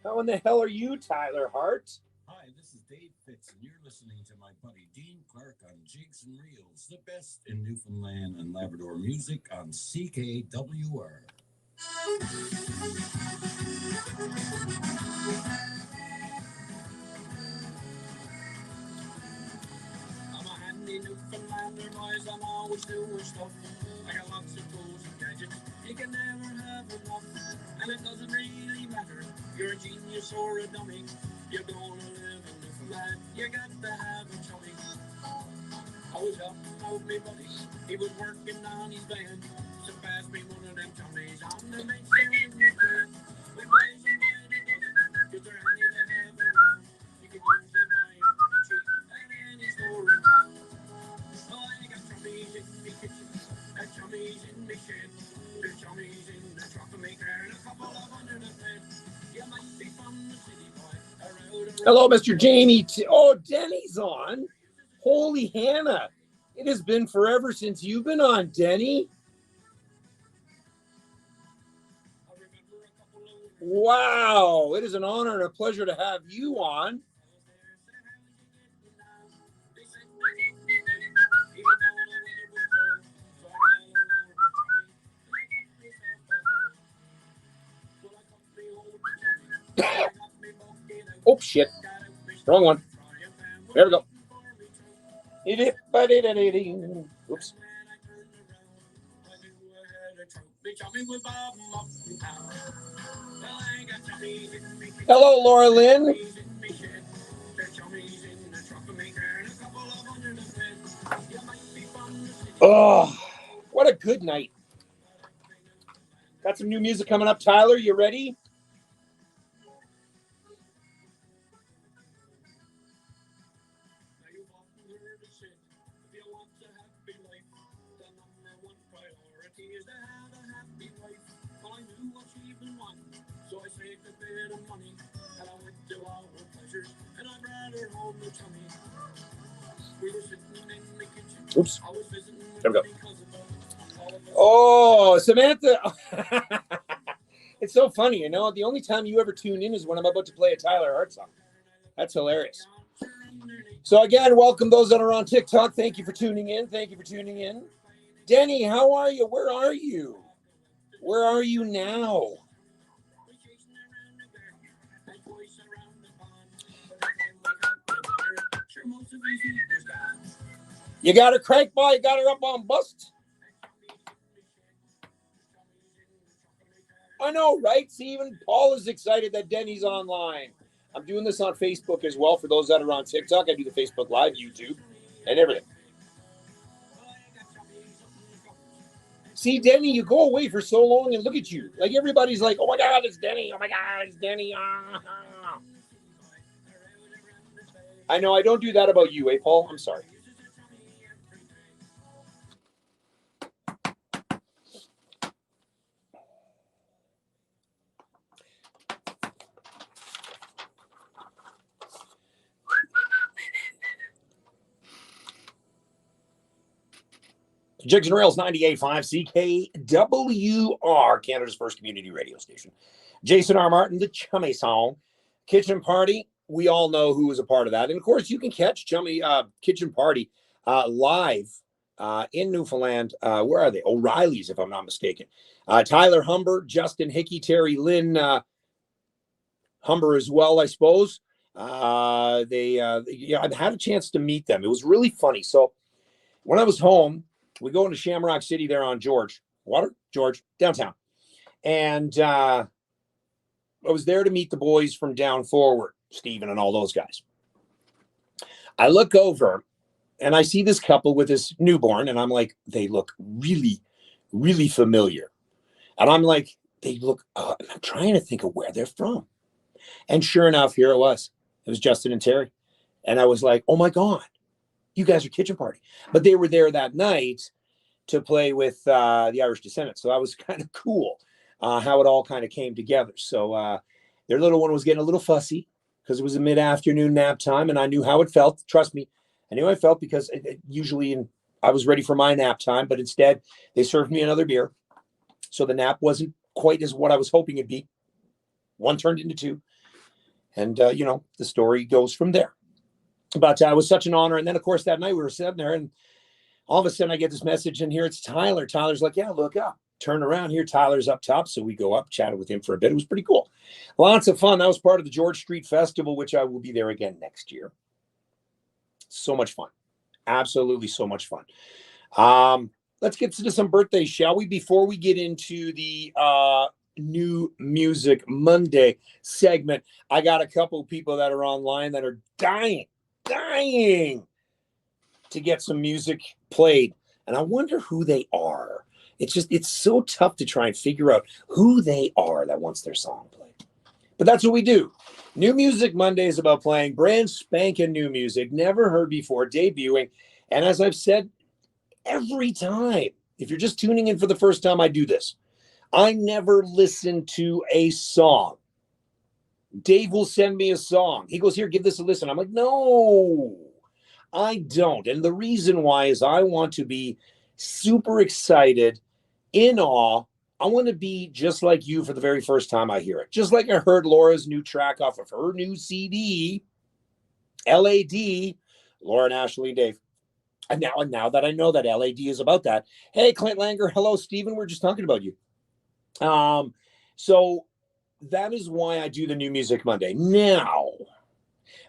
How in the hell are you, Tyler Hart? Hi, this is Dave Fitz, and you're listening to my buddy Dean Clark on Jigs and Reels, the best in Newfoundland and Labrador music on CKWR. I'm a handy Newfoundlander, boys, I'm always doing stuff. I got lots of tools and gadgets, you can never have enough. And it doesn't really matter, you're a genius or a dummy. You're gonna live in Newfoundland, you got to have a chummy. I was helping out me buddy, he was working on his van. So pass me one of them chummies, I'm the next thing in the van. We blaze them by the dozen, 'cause they're handy to have around. You can use them by your pretty cheap at any store in town. Oh, I got chummies in me kitchen, and chummies in me shed. There's chummies in the truck maker, and a couple of under the bed. You might be from the city, boy. Hello, Mr. Jamie. Oh, Denny's on. Holy Hannah. It has been forever since you've been on, Denny. Wow. It is an honor and a pleasure to have you on. Oh, shit. Wrong one. There we go. Oops. Hello, Laura Lynn. Oh, what a good night. Got some new music coming up. Tyler, you ready? Oops. There we go. Oh, Samantha. It's so funny, the only time you ever tune in is when I'm about to play a Tyler Hart song. That's hilarious. So again, welcome those that are on TikTok. Thank you for tuning in. Denny, how are you? Where are you? Where are you now? You got her cranked by, you got her up on bust. I know, right? See, even Paul is excited that Denny's online. I'm doing this on Facebook as well for those that are on TikTok. I do the Facebook Live, YouTube, and everything. See, Denny, you go away for so long and look at you. Like everybody's like, oh my God, it's Denny. Oh my God, it's Denny. I know I don't do that about you, eh, Paul? I'm sorry. Jigs and Rails 98.5 CKWR, Canada's first community radio station. Jason R. Martin, the Chummy Song. Kitchen Party, we all know who was a part of that. And of course, you can catch Chummy Kitchen Party live in Newfoundland. Where are they? O'Reilly's, if I'm not mistaken. Tyler Humber, Justin Hickey, Terry Lynn Humber as well, I suppose. I've had a chance to meet them. It was really funny. So when I was home, we go into Shamrock City there on George, downtown. And I was there to meet the boys from Down Forward, Steven and all those guys. I look over and I see this couple with this newborn, and I'm like, they look really, really familiar. And I'm like, they look, I'm trying to think of where they're from. And sure enough, here it was. It was Justin and Terry. And I was like, oh my God, you guys are Kitchen Party. But they were there that night to play with the Irish Descendants. So that was kind of cool how it all kind of came together. So their little one was getting a little fussy because it was a mid-afternoon nap time, and I knew how it felt. Trust me, I knew how it felt because I was ready for my nap time, but instead they served me another beer. So the nap wasn't quite as what I was hoping it'd be. One turned into two. And, the story goes from there. But it was such an honor. And then, of course, that night we were sitting there, and all of a sudden I get this message, and here it's Tyler. Tyler's like, yeah, look up. Turn around here. Tyler's up top. So we go up, chatted with him for a bit. It was pretty cool. Lots of fun. That was part of the George Street Festival, which I will be there again next year. So much fun. Absolutely so much fun. Let's get to some birthdays, shall we? Before we get into the New Music Monday segment, I got a couple of people that are online that are dying to get some music played, and I wonder who they are. It's so tough to try and figure out who they are that wants their song played. But that's what we do. New Music Monday is about playing brand spanking new music, never heard before, debuting. And as I've said every time, if you're just tuning in for the first time, I do this. I never listen to a song. Dave will send me a song. He goes, here, give this a listen. I'm like, no, I don't. And the reason why is I want to be super excited, in awe. I want to be just like you for the very first time I hear it. Just like I heard Laura's new track off of her new CD, LAD, Laura, Ashley, Dave. And now that I know that LAD is about that, hey, Clint Langer, hello, Stephen, we're just talking about you. So that is why I do the New Music Monday. Now,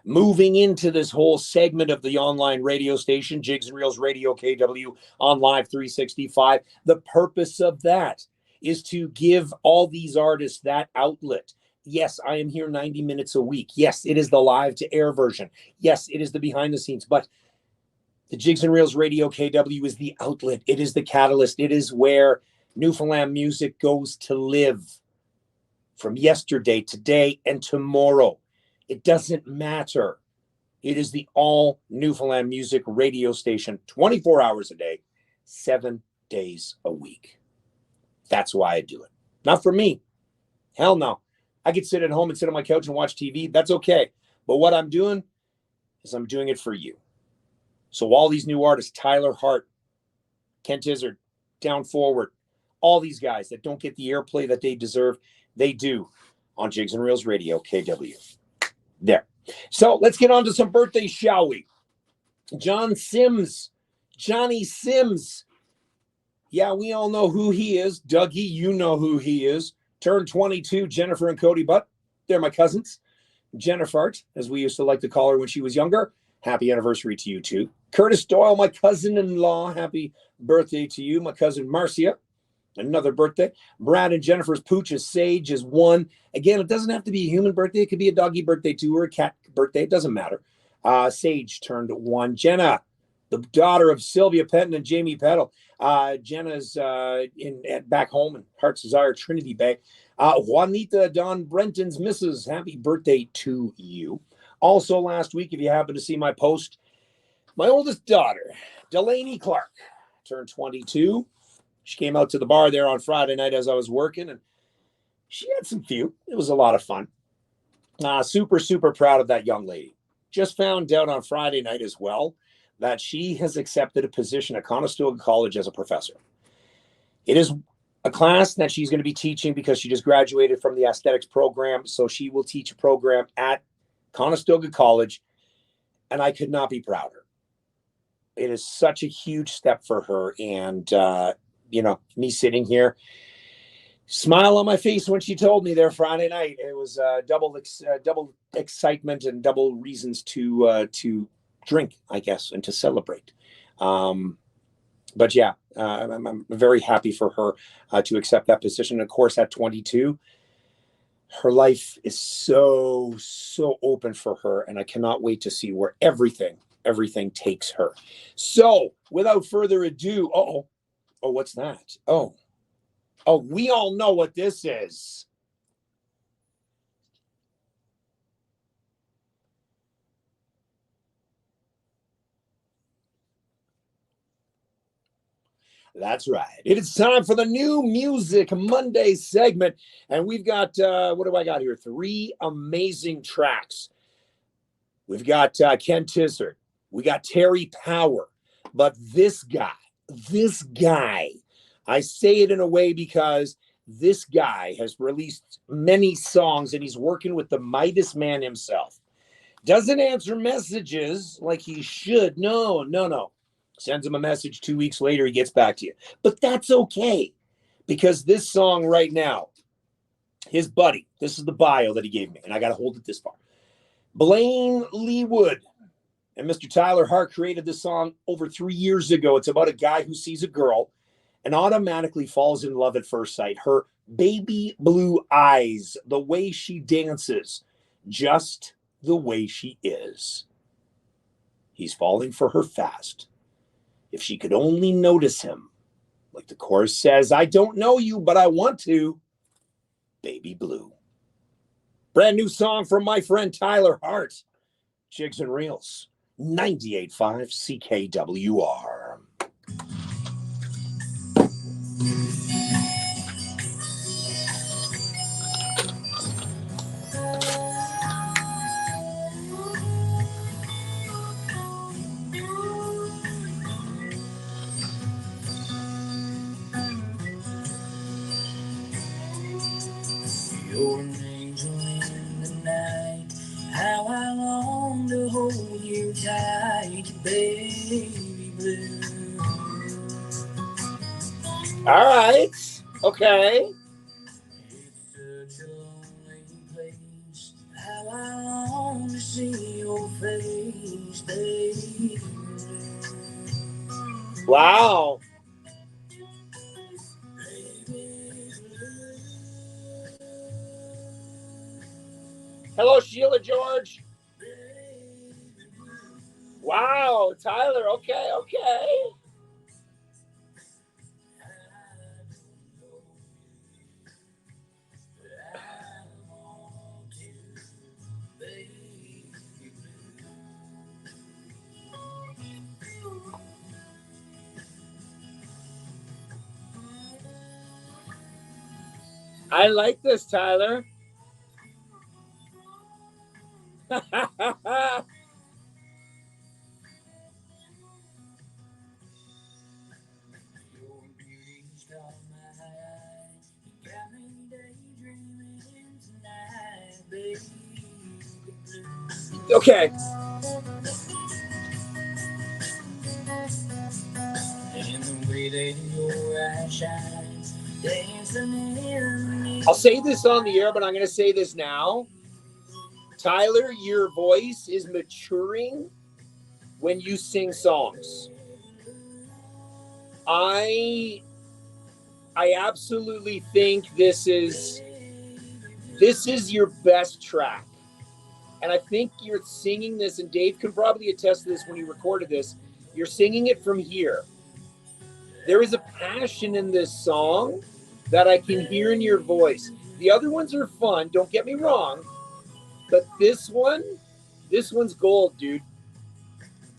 moving into this whole segment of the online radio station, Jigs and Reels Radio KW on Live 365, the purpose of that is to give all these artists that outlet. Yes, I am here 90 minutes a week. Yes, it is the live to air version. Yes, it is the behind the scenes, but the Jigs and Reels Radio KW is the outlet. It is the catalyst. It is where Newfoundland music goes to live from yesterday, today, and tomorrow. It doesn't matter. It is the all Newfoundland music radio station, 24 hours a day, 7 days a week. That's why I do it. Not for me. Hell no. I could sit at home and sit on my couch and watch TV. That's okay. But what I'm doing is I'm doing it for you. So all these new artists, Tyler Hart, Kent Izzard, Down Forward, all these guys that don't get the airplay that they deserve, they do on Jigs and Reels Radio, KW. There. So let's get on to some birthdays, shall we? Johnny Sims. Yeah, we all know who he is. Dougie, you know who he is. Turned 22, Jennifer and Cody Butt. They're my cousins. Jennifer, as we used to like to call her when she was younger. Happy anniversary to you, too. Curtis Doyle, my cousin-in-law. Happy birthday to you. My cousin Marcia. Another birthday. Brad and Jennifer's pooch Sage is one. Again, it doesn't have to be a human birthday. It could be a doggy birthday, too, or a cat birthday. It doesn't matter. Sage turned one. Jenna, the daughter of Sylvia Petton and Jamie Peddle. Jenna's back home in Heart's Desire, Trinity Bay. Juanita Don Brenton's Mrs. Happy birthday to you. Also, last week, if you happen to see my post, my oldest daughter, Delaney Clark, turned 22. She came out to the bar there on Friday night as I was working, and she had some few. It was a lot of fun. Super, super proud of that young lady. Just found out on Friday night as well that she has accepted a position at Conestoga College as a professor. It is a class that she's going to be teaching because she just graduated from the aesthetics program. So she will teach a program at Conestoga College, and I could not be prouder. It is such a huge step for her. And, me sitting here, smile on my face when she told me there Friday night. It was double excitement and double reasons to drink, I guess, and to celebrate. But yeah, I'm very happy for her to accept that position. Of course, at 22, her life is so open for her, and I cannot wait to see where everything takes her. So, without further ado, what's that? Oh, we all know what this is. That's right. It is time for the new Music Monday segment. And we've got, what do I got here? 3 amazing tracks. We've got Ken Tizard. We got Terry Power. But this guy, I say it in a way because this guy has released many songs and he's working with the Midas Man himself. Doesn't answer messages like he should. No. Sends him a message 2 weeks later, he gets back to you. But that's okay, because this song right now, his buddy, this is the bio that he gave me, and I got to hold it this far. Blaine Leewood and Mr. Tyler Hart created this song over 3 years ago. It's about a guy who sees a girl and automatically falls in love at first sight. Her baby blue eyes, the way she dances, just the way she is. He's falling for her fast. If she could only notice him, like the chorus says, I don't know you, but I want to. Baby Blue. Brand new song from my friend Tyler Hart. Jigs and Reels. 98.5 CKWR. You're an angel in the night. How I long to hold you tight, baby blue. All right. Okay. It's such a lonely place. How I long to see your face, baby blue. Wow. Hello, Sheila George. Wow, Tyler. Okay. I like this, Tyler. Okay. I'll say this on the air, but I'm going to say this now. Tyler, your voice is maturing when you sing songs. I absolutely think this is your best track. And I think you're singing this, and Dave can probably attest to this when he recorded this. You're singing it from here. There is a passion in this song that I can hear in your voice. The other ones are fun, don't get me wrong, but this one's gold, dude.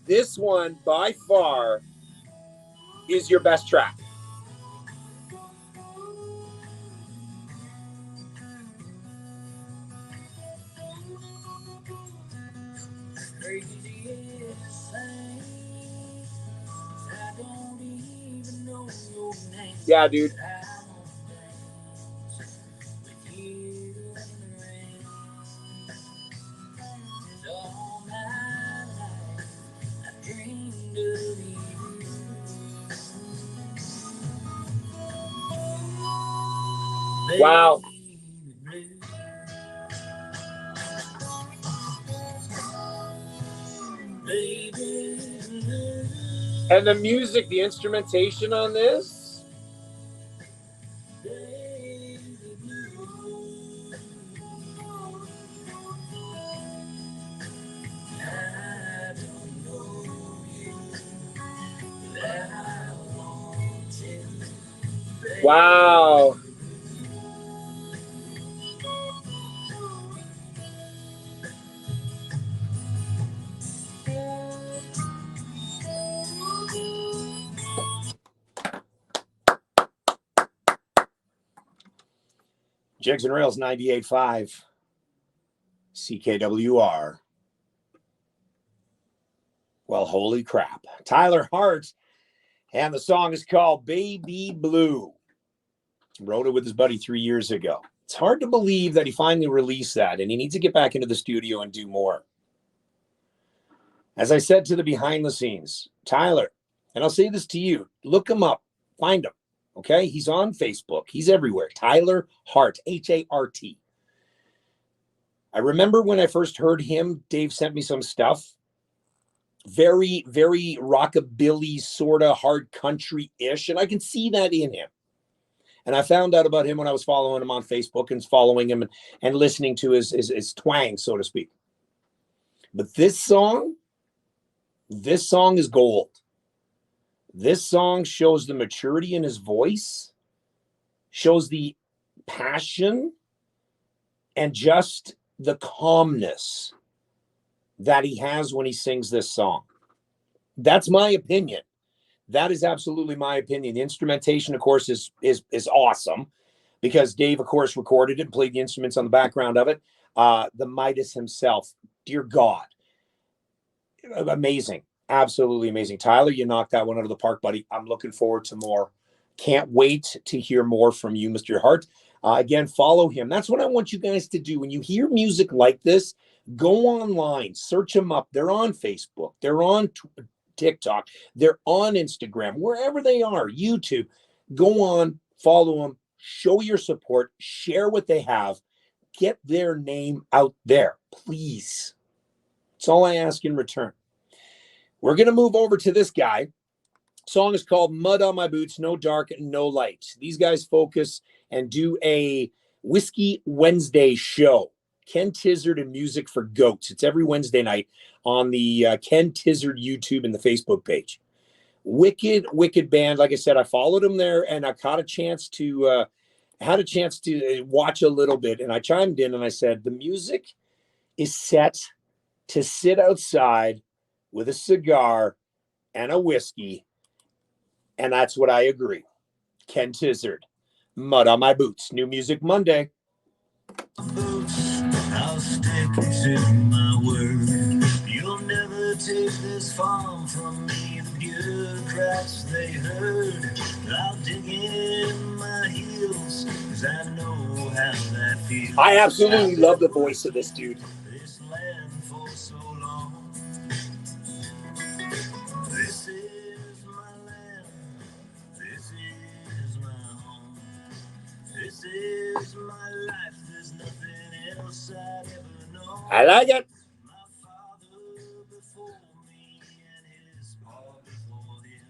This one, by far, is your best track. Yeah, dude. Wow. And the music, the instrumentation on this. Wow. Jigs and Rails 98.5 CKWR. Well, holy crap. Tyler Hart, and the song is called Baby Blue. Wrote it with his buddy 3 years ago. It's hard to believe that he finally released that, and he needs to get back into the studio and do more. As I said to the behind the scenes, Tyler, and I'll say this to you, look him up, find him, okay? He's on Facebook. He's everywhere. Tyler Hart, H-A-R-T. I remember when I first heard him, Dave sent me some stuff. Very, very rockabilly, sort of hard country-ish, and I can see that in him. And I found out about him when I was following him on Facebook and following him and listening to his twang, so to speak. But this song is gold. This song shows the maturity in his voice, shows the passion, and just the calmness that he has when he sings this song. That's my opinion. That is absolutely my opinion. The instrumentation, of course, is awesome because Dave, of course, recorded it and played the instruments on the background of it. The Midas himself, dear God, amazing, absolutely amazing. Tyler, you knocked that one out of the park, buddy. I'm looking forward to more. Can't wait to hear more from you, Mr. Hart. Again, follow him. That's what I want you guys to do. When you hear music like this, go online, search them up. They're on Facebook. They're on TikTok. They're on Instagram, wherever they are, YouTube. Go on, follow them, show your support, share what they have, get their name out there, please. That's all I ask in return. We're going to move over to this guy. Song is called Mud on My Boots, No Dark, No Light. These guys focus and do a Whiskey Wednesday show. Ken Tizzard and Music for Goats. It's every Wednesday night on the Ken Tizzard YouTube and the Facebook page. Wicked, wicked band. Like I said, I followed him there and I had a chance to watch a little bit. And I chimed in and I said, the music is set to sit outside with a cigar and a whiskey. And that's what I agree. Ken Tizzard, Mud on My Boots. New Music Monday. Boots, I'll stick to my word. You'll never take this farm from me. The bureaucrats, they heard. I'll dig in my heels, 'cause I know how that feels. I absolutely love the voice of this dude. This land for so long. This is my land. This is my home. This is my life. There's nothing else I'd ever know. I like it. My father before me and his pa before him.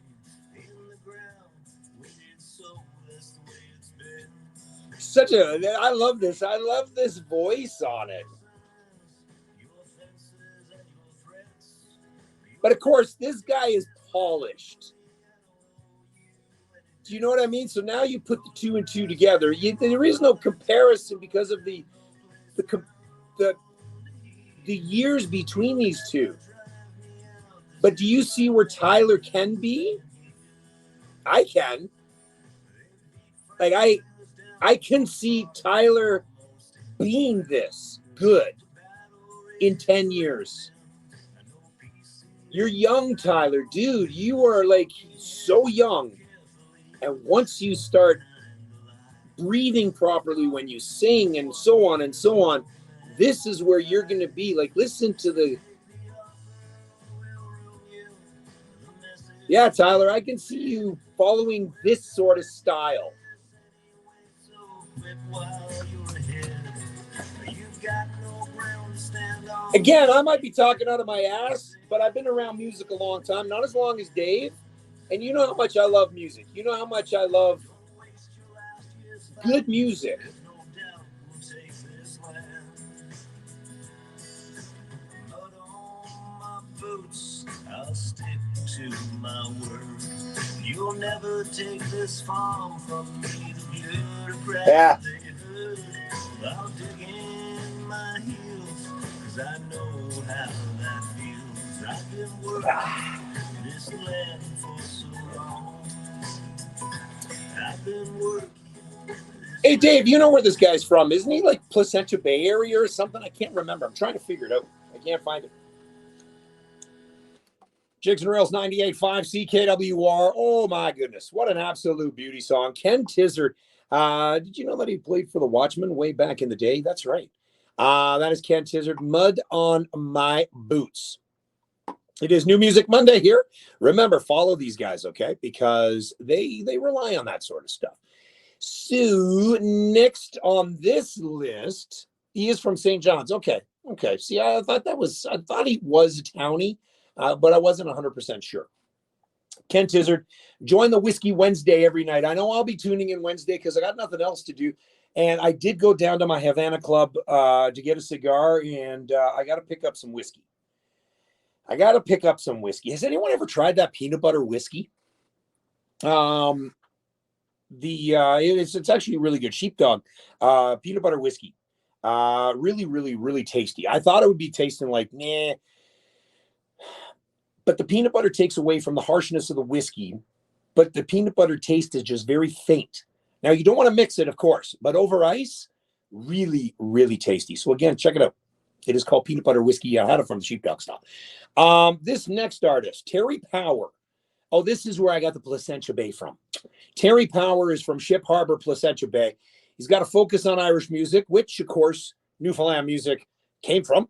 In the ground, when it's so, that's the way it's been. I love this. I love this voice on it. But of course, this guy is polished. Do you know what I mean? So now you put the two and two together. There is no comparison because of the the the years between these two. But do you see where Tyler can be? I can. Like I can see Tyler being this good in 10 years. You're young, Tyler. Dude, you are like so young. And once you start breathing properly when you sing and so on, this is where you're going to be. Like, listen to the. Yeah, Tyler, I can see you following this sort of style. Again, I might be talking out of my ass, but I've been around music a long time, not as long as Dave. And you know how much I love music. You know how much I love good music. I'll stick to my word. You'll never take this far from me. Yeah. I'll dig in my heels, cause I know how that feels. I've been working this land for so long. I've been working. Hey, Dave, you know where this guy's from? Isn't he like Placentia Bay Area or something? I can't remember. I'm trying to figure it out. I can't find it. Jigs and Rails 98.5 CKWR. Oh, my goodness. What an absolute beauty song. Ken Tizzard. Did you know that he played for the Watchmen way back in the day? That's right. That is Ken Tizzard. Mud on My Boots. It is New Music Monday here. Remember, follow these guys, okay? Because they rely on that sort of stuff. So next on this list, he is from St. John's. Okay. See, I thought he was a townie, but I wasn't 100% sure. Ken Tizzard, join the Whiskey Wednesday every night. I know I'll be tuning in Wednesday because I got nothing else to do. And I did go down to my Havana Club to get a cigar, and I got to pick up some whiskey. Has anyone ever tried that peanut butter whiskey? It's actually really good. Sheepdog peanut butter whiskey, really tasty. I thought it would be tasting like nah, but the peanut butter takes away from the harshness of the whiskey, but the peanut butter taste is just very faint. Now you don't want to mix it, of course, but over ice, really tasty. So again, check it out. It is called peanut butter whiskey. I had it from the Sheepdog style. This next artist, Terry Power. Oh, this is where I got the Placentia Bay from. Terry Power is from Ship Harbor, Placentia Bay. He's got a focus on Irish music, which, of course, Newfoundland music came from,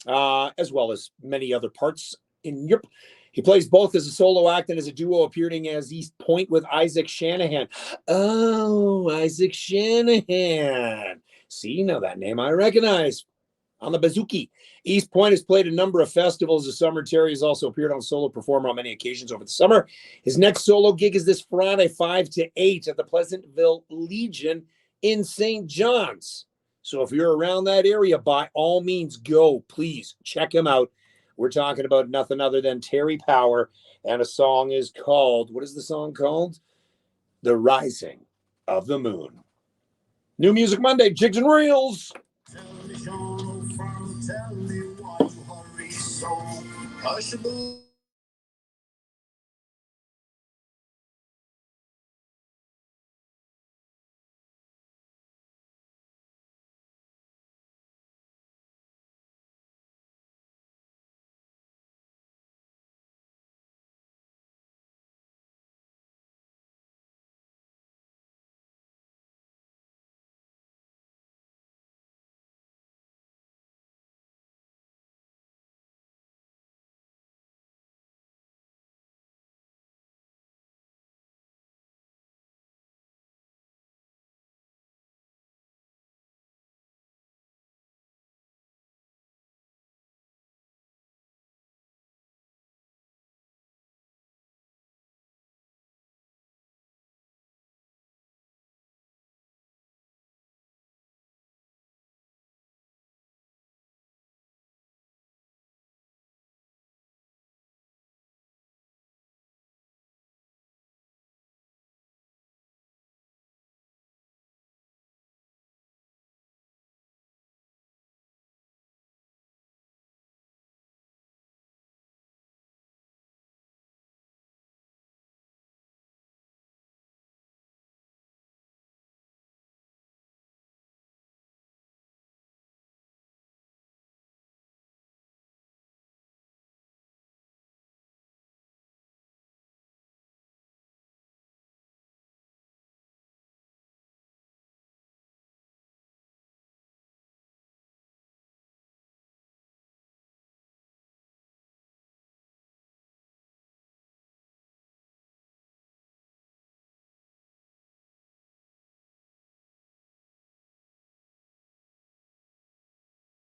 as well as many other parts in Europe. He plays both as a solo act and as a duo, appearing as East Point with Isaac Shanahan. Oh, Isaac Shanahan. See, now that name I recognize. On the Bazooki. East Point has played a number of festivals this summer. Terry has also appeared on solo performer on many occasions over the summer. His next solo gig is this Friday, 5 to 8 at the Pleasantville Legion in St. John's. So if you're around that area, by all means, go. Please check him out. We're talking about nothing other than Terry Power, and a song is called, what is the song called? The Rising of the Moon. New Music Monday, Jigs and Reels. Tell me why you hurry so. Hush,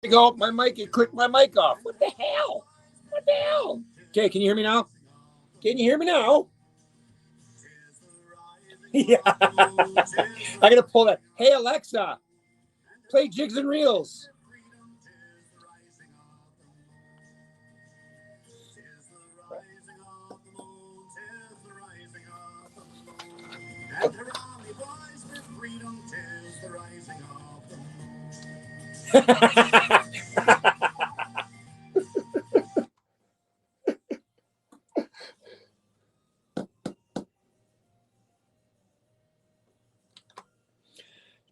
Go, my mic, it clicked my mic off. What the hell? What the hell? Okay, can you hear me now? Can you hear me now? Yeah. I gotta pull that. Hey Alexa, play Jigs and Reels.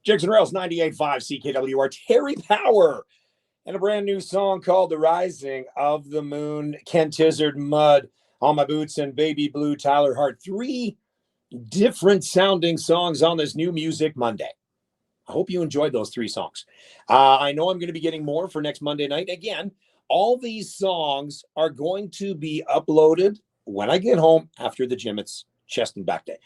Jigs and Rails 98.5 CKWR, Terry Power, and a brand new song called The Rising of the Moon, Ken Tizzard, Mud, On My Boots, and Baby Blue, Tyler Hart. 3 different sounding songs on this new Music Monday. I hope you enjoyed those 3 songs. I know I'm going to be getting more for next Monday night. Again, all these songs are going to be uploaded when I get home after the gym. It's chest and back day.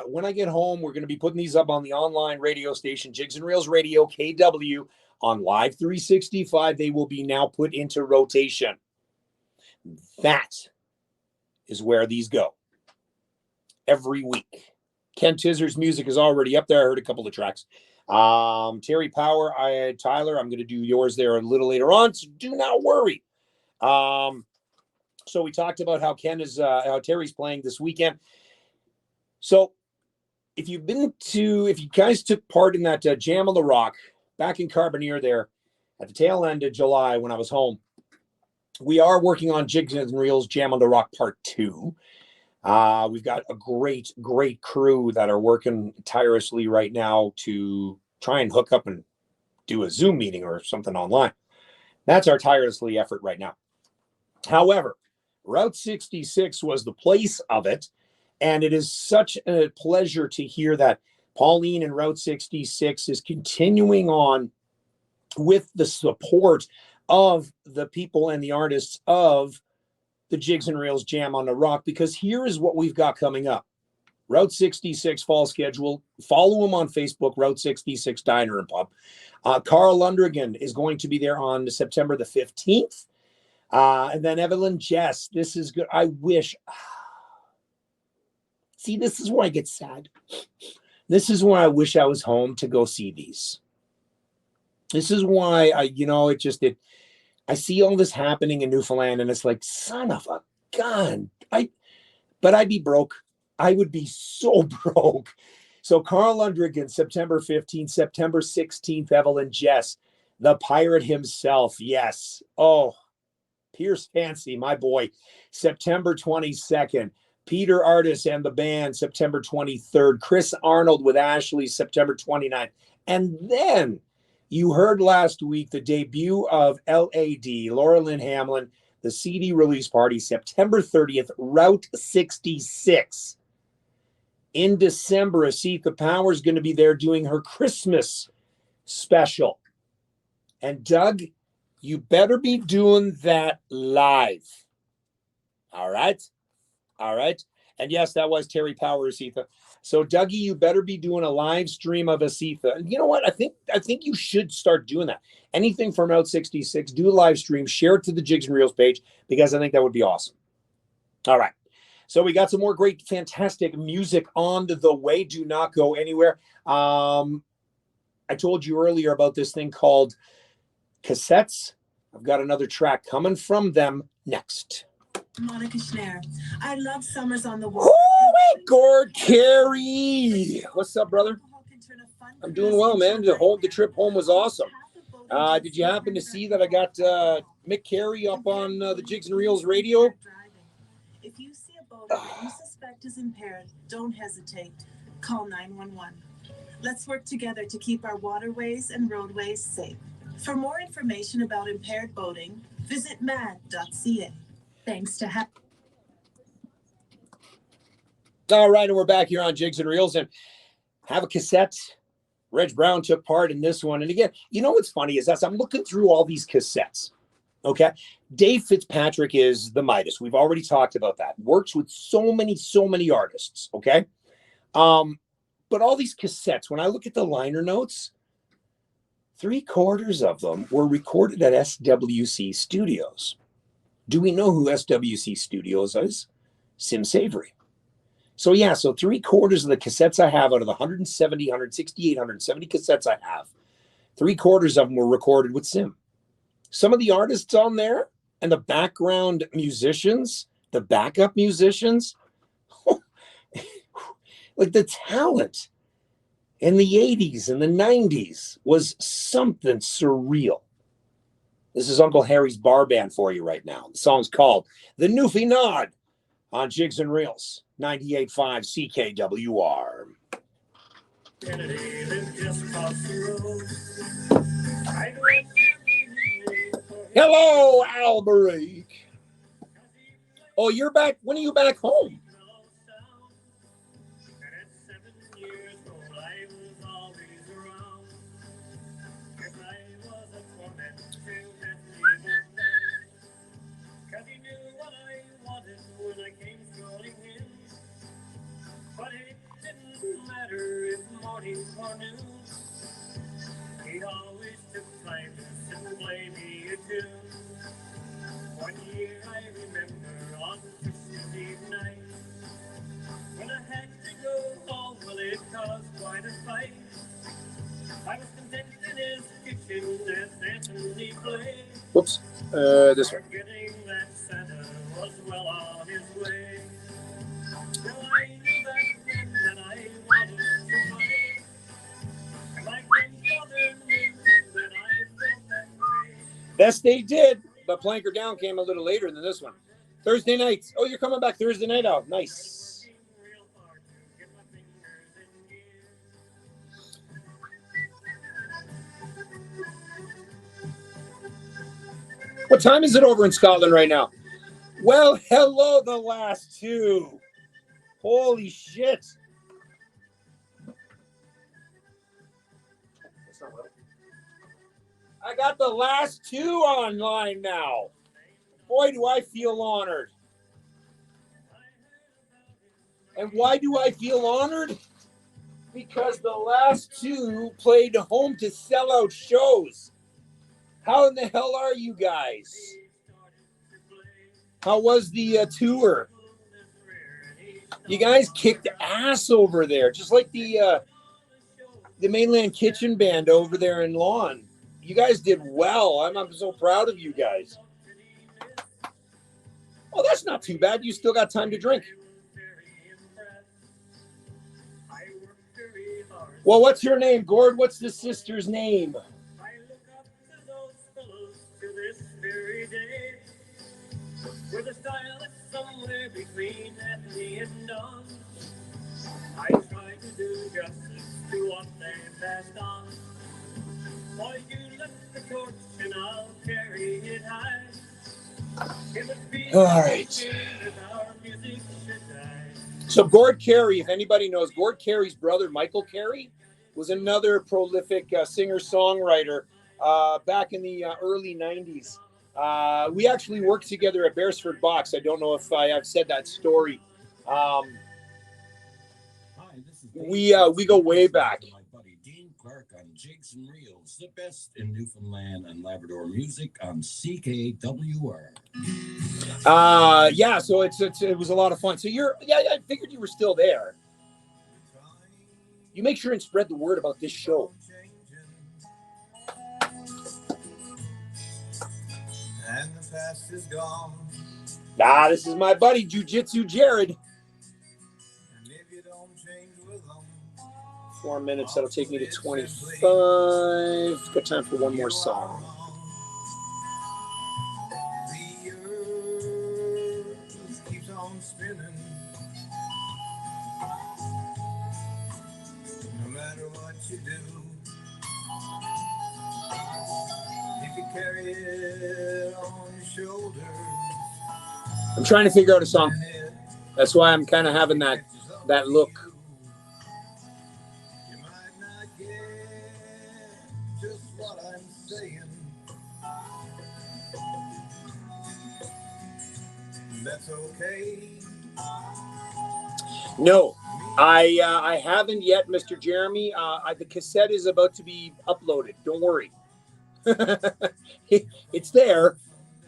When I get home, we're going to be putting these up on the online radio station, Jigs and Reels Radio, KW, on Live 365. They will be now put into rotation. That is where these go every week. Ken Tizzard's music is already up there. I heard a couple of tracks. Terry Power, Tyler, I'm going to do yours there a little later on, so do not worry. So we talked about how how Terry's playing this weekend. So if you guys took part in that Jam on the Rock back in Carbonear there at the tail end of July when I was home, we are working on Jigs and Reels Jam on the Rock Part 2. We've got a great, great crew that are working tirelessly right now to try and hook up and do a Zoom meeting or something online. That's our tirelessly effort right now. However, Route 66 was the place of it. And it is such a pleasure to hear that Pauline and Route 66 is continuing on with the support of the people and the artists of the Jigs and Reels Jam on the Rock, because here is what we've got coming up. Route 66 fall schedule. Follow them on Facebook, Route 66 Diner and Pub. Carl Lundgren is going to be there on September the 15th. And then Evelyn Jess. This is good. I wish... See, this is where I get sad. This is where I wish I was home to go see these. This is why I see all this happening in Newfoundland, and it's like, son of a gun. But I'd be broke. I would be so broke. So Carl Lundgren, September 15th, September 16th, Evelyn Jess, the pirate himself. Yes. Oh, Pierce Fancy, my boy. September 22nd. Peter Artis and the band, September 23rd. Chris Arnold with Ashley, September 29th. And then you heard last week the debut of LAD, Laura Lynn Hamlin, the CD release party, September 30th, Route 66. In December, Asetha Power is going to be there doing her Christmas special. And Doug, you better be doing that live. All right? All right. And yes, that was Terry Power, Asetha. So Dougie, you better be doing a live stream of Asetha. And you know what? I think you should start doing that. Anything from Route 66, do a live stream, share it to the Jigs and Reels page, because I think that would be awesome. All right. So we got some more great, fantastic music on the way. Do not go anywhere. I told you earlier about this thing called cassettes. I've got another track coming from them next. Monica Schneer. I love Summers on the Water. Gord Carey. What's up, brother? I'm doing well, man. The trip home was awesome. Did you happen to see that I got Mick Carey up on the Jigs and Reels radio? If you see a boat that you suspect is impaired, don't hesitate. Call 911. Let's work together to keep our waterways and roadways safe. For more information about impaired boating, visit mad.ca. Thanks to All right, and we're back here on Jigs and Reels, and have a cassette. Reg Brown took part in this one. And again, you know what's funny is I'm looking through all these cassettes. Okay. Dave Fitzpatrick is the Midas. We've already talked about that. Works with so many artists. Okay. But all these cassettes, when I look at the liner notes, 3/4 of them were recorded at SWC Studios. Do we know who SWC Studios is? Sim Savory. So yeah, so 3/4 of the cassettes I have out of the 170, 168, 170 cassettes I have, 3/4 of them were recorded with Sim. Some of the artists on there and the background musicians, the backup musicians, like the talent in the 80s and the 90s was something surreal. This is Uncle Harry's Bar Band for you right now. The song's called The Newfie Nod on Jigs and Reels, 98.5 CKWR. Hello, Alberic. Oh, you're back. When are you back home? He always took time to sit and play me a tune. One year I remember on Christmas Eve night, when I had to go home, well it caused quite a fight. I was content in his kitchen as Anthony played. Whoops, this one. Forgetting that Santa was well on his way. Now I knew back then that I wanted to play. My grandfather knew that I felt that way. Yes, they did. But Planker Down came a little later than this one. Thursday nights. Oh, you're coming back Thursday night out. Nice. What time is it over in Scotland right now? Well, hello, the last two. Holy shit. I got the last two online now. Boy, do I feel honored. And why do I feel honored? Because the last two played home to sellout shows. How in the hell are you guys? How was the tour? You guys kicked ass over there, just like the Mainland Kitchen Band over there in Lawn. You guys did well. I'm so proud of you guys. Oh, that's not too bad. You still got time to drink. Well, what's your name, Gord? What's the sister's name? I look up to those fellows to this very day, with a style that's somewhere between Anthony and Don. I try to do justice to what they passed on. Boy, you left the torch and I'll carry it high. All right. So Gord Carey, if anybody knows, Gord Carey's brother, Michael Carey, was another prolific singer-songwriter back in the early 90s. We actually worked together at Beresford Box. I don't know if I've said that story. We go way back. Clark on Jigs and Reels, the best in Newfoundland and Labrador music on CKWR. Yeah, so it was a lot of fun. So I figured you were still there. You make sure and spread the word about this show. And the past is gone. This is my buddy Jiu-Jitsu Jared. And if you don't change with them, 4 minutes, that'll take me to 25. Got time for one more song. the earth keeps on spinning. No matter what you do, if you carry it on your shoulders, I'm trying to figure out a song. That's why I'm kind of having that look. you might not get just what I'm saying. That's okay. No, Me I haven't yet, Mr. Jeremy. The cassette is about to be uploaded. Don't worry. It's there.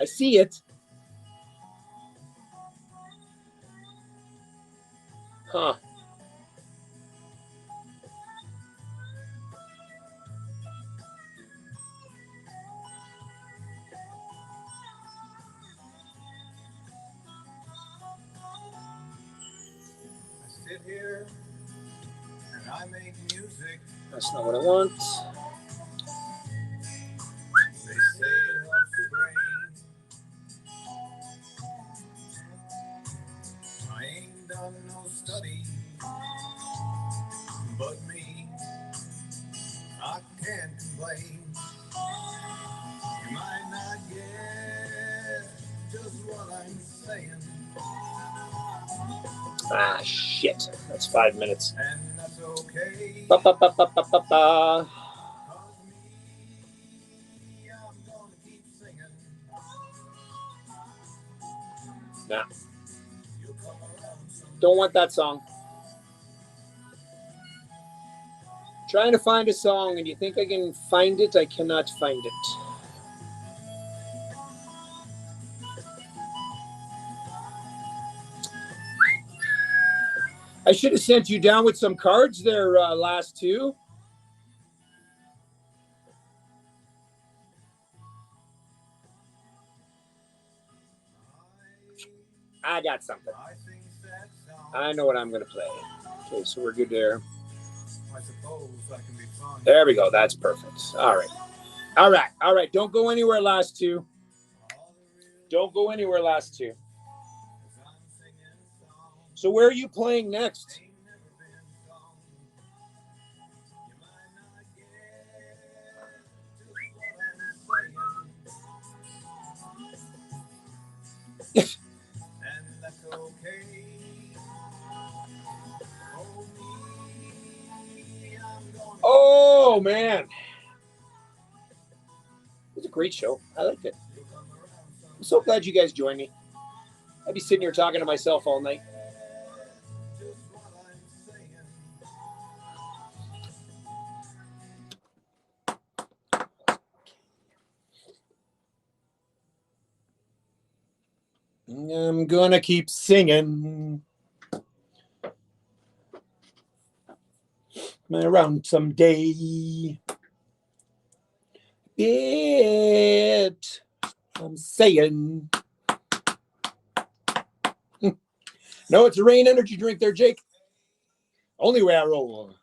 I see it. Huh. I sit here and I make music. That's not what I want. They say it helps the brain. I ain't done no study, but me, I can't complain. You might not get just what I'm saying, Ah, shit. That's 5 minutes. and that's okay. Ba, ba, ba, ba, ba, ba, ba. 'Cause me, I'm gonna keep singing. Nah, You'll come around someday. don't want that song. Trying to find a song, and you think I can find it? I cannot find it. I should have sent you down with some cards there, last two. I got something. I think that song, I know what I'm going to play. Okay, so we're good there. I suppose that can be fun. There we go. That's perfect. All right. All right. All right. Don't go anywhere, last two. Don't go anywhere, last two. So where are you playing next? Oh, man. It was a great show. I liked it. I'm so glad you guys joined me. I'd be sitting here talking to myself all night. I'm gonna keep singing around someday. It, I'm saying. No, it's a Rain energy drink there, Jake. Only way I roll.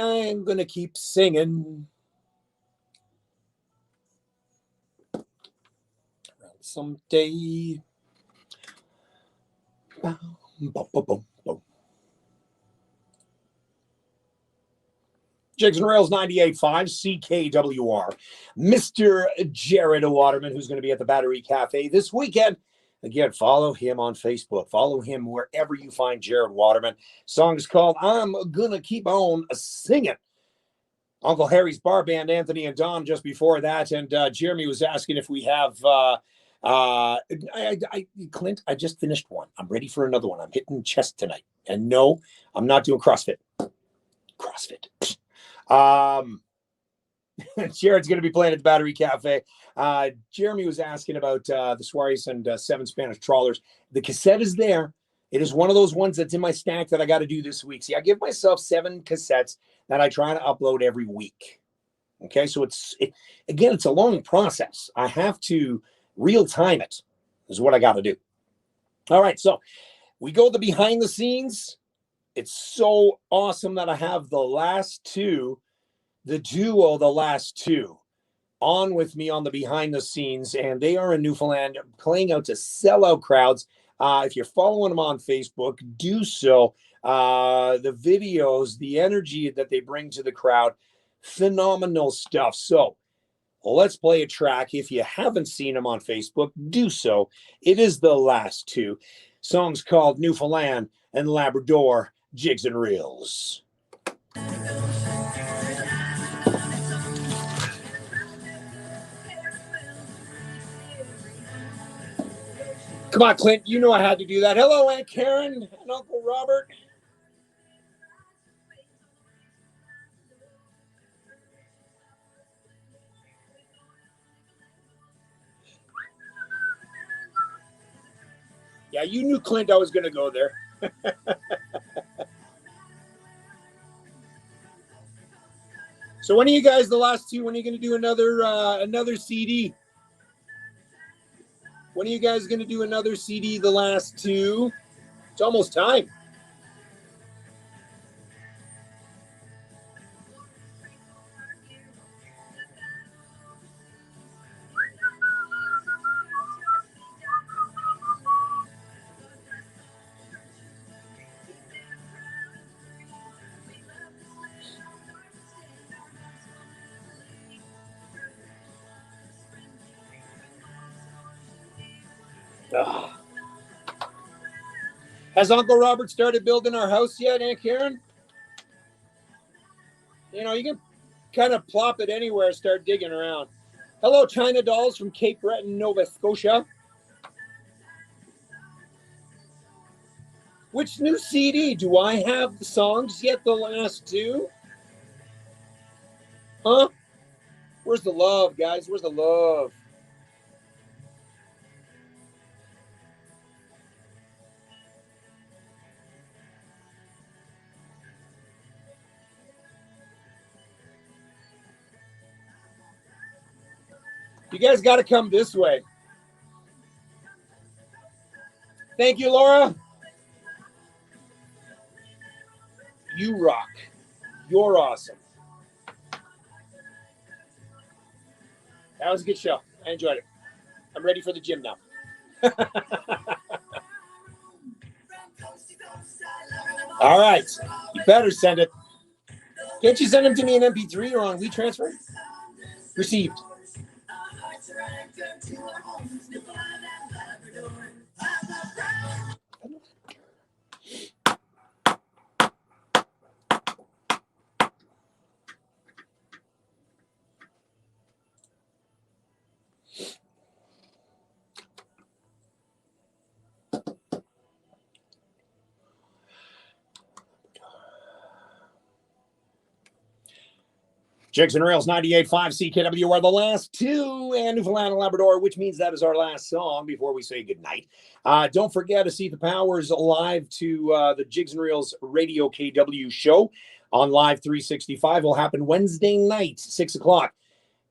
I'm gonna keep singing around someday. Boom, boom, boom, boom, boom. Jigs and Rails 98.5 CKWR. Mr. Jared Waterman, who's going to be at the Battery Cafe this weekend. Again, follow him on Facebook. Follow him wherever you find Jared Waterman. Song is called I'm Gonna Keep On Singing. Uncle Harry's Bar Band, Anthony and Don just before that. And Jeremy was asking if we have Clint, I just finished one. I'm ready for another one. I'm hitting chest tonight. And no, I'm not doing CrossFit. Jared's going to be playing at the Battery Cafe. Jeremy was asking about the Suarez and 7 Spanish Trawlers. The cassette is there. It is one of those ones that's in my stack that I got to do this week. See, I give myself 7 cassettes that I try to upload every week. Okay, so it's a long process. I have to real time it, is what I got to do. All right, so we go the behind the scenes. It's so awesome that I have the last two on with me on the behind the scenes, and they are in Newfoundland playing out to sellout crowds. If you're following them on Facebook, do so. The videos, the energy that they bring to the crowd, phenomenal stuff. So let's play a track. If you haven't seen them on Facebook, do so. It is the last two. Song's called Newfoundland and Labrador, Jigs and Reels. Come on, Clint. You know I had to do that. Hello, Aunt Karen and Uncle Robert. Yeah, you knew, Clint, I was going to go there. So when are you guys, the last two, when are you going to do another CD? When are you guys going to do another CD, the last two? It's almost time. Ugh. Has Uncle Robert started building our house yet, Aunt Karen? You know, you can kind of plop it anywhere, start digging around. Hello, China Dolls from Cape Breton, Nova Scotia. Which new CD? Do I have the songs yet, the last two? Huh? Where's the love, guys? Where's the love? You guys got to come this way. Thank you, Laura. You rock. You're awesome. That was a good show. I enjoyed it. I'm ready for the gym now. All right. You better send it. Can't you send them to me in MP3 or on WeTransfer? Received. Jigs and Rails 98.5 CKW are the last two, and Newfoundland and Labrador, which means that is our last song before we say goodnight. Don't forget to see the Powers live to the Jigs and Rails Radio KW show on Live 365. Will happen Wednesday night, 6 o'clock.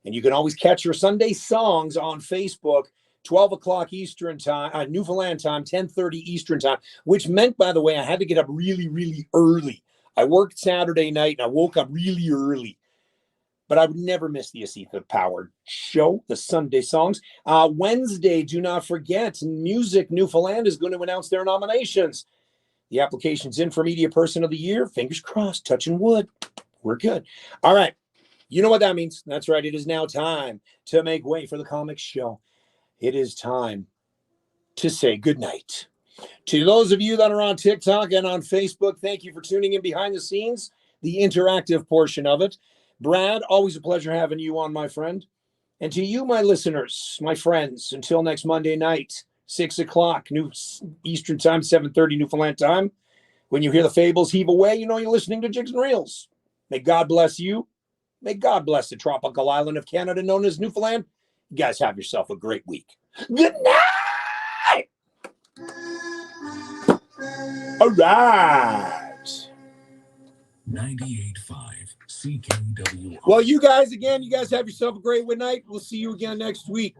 And you can always catch your Sunday songs on Facebook, 12 o'clock Eastern time, Newfoundland time, 10:30 Eastern time, which meant, by the way, I had to get up really, really early. I worked Saturday night, and I woke up really early. But I would never miss the Asetha Powered show, the Sunday songs. Wednesday, do not forget, Music Newfoundland is going to announce their nominations. The application's in for Media Person of the Year. Fingers crossed, touching wood. We're good. All right. You know what that means. That's right. It is now time to make way for the comics show. It is time to say goodnight. To those of you that are on TikTok and on Facebook, thank you for tuning in behind the scenes, the interactive portion of it. Brad, always a pleasure having you on, my friend. And to you, my listeners, my friends, until next Monday night, 6 o'clock, New Eastern time, 7:30 Newfoundland time. When you hear the fables heave away, you know you're listening to Jigs and Reels. May God bless you. May God bless the tropical island of Canada known as Newfoundland. You guys have yourself a great week. Good night! All right. 98.5 CKW. Well, you guys have yourself a great night. We'll see you again next week.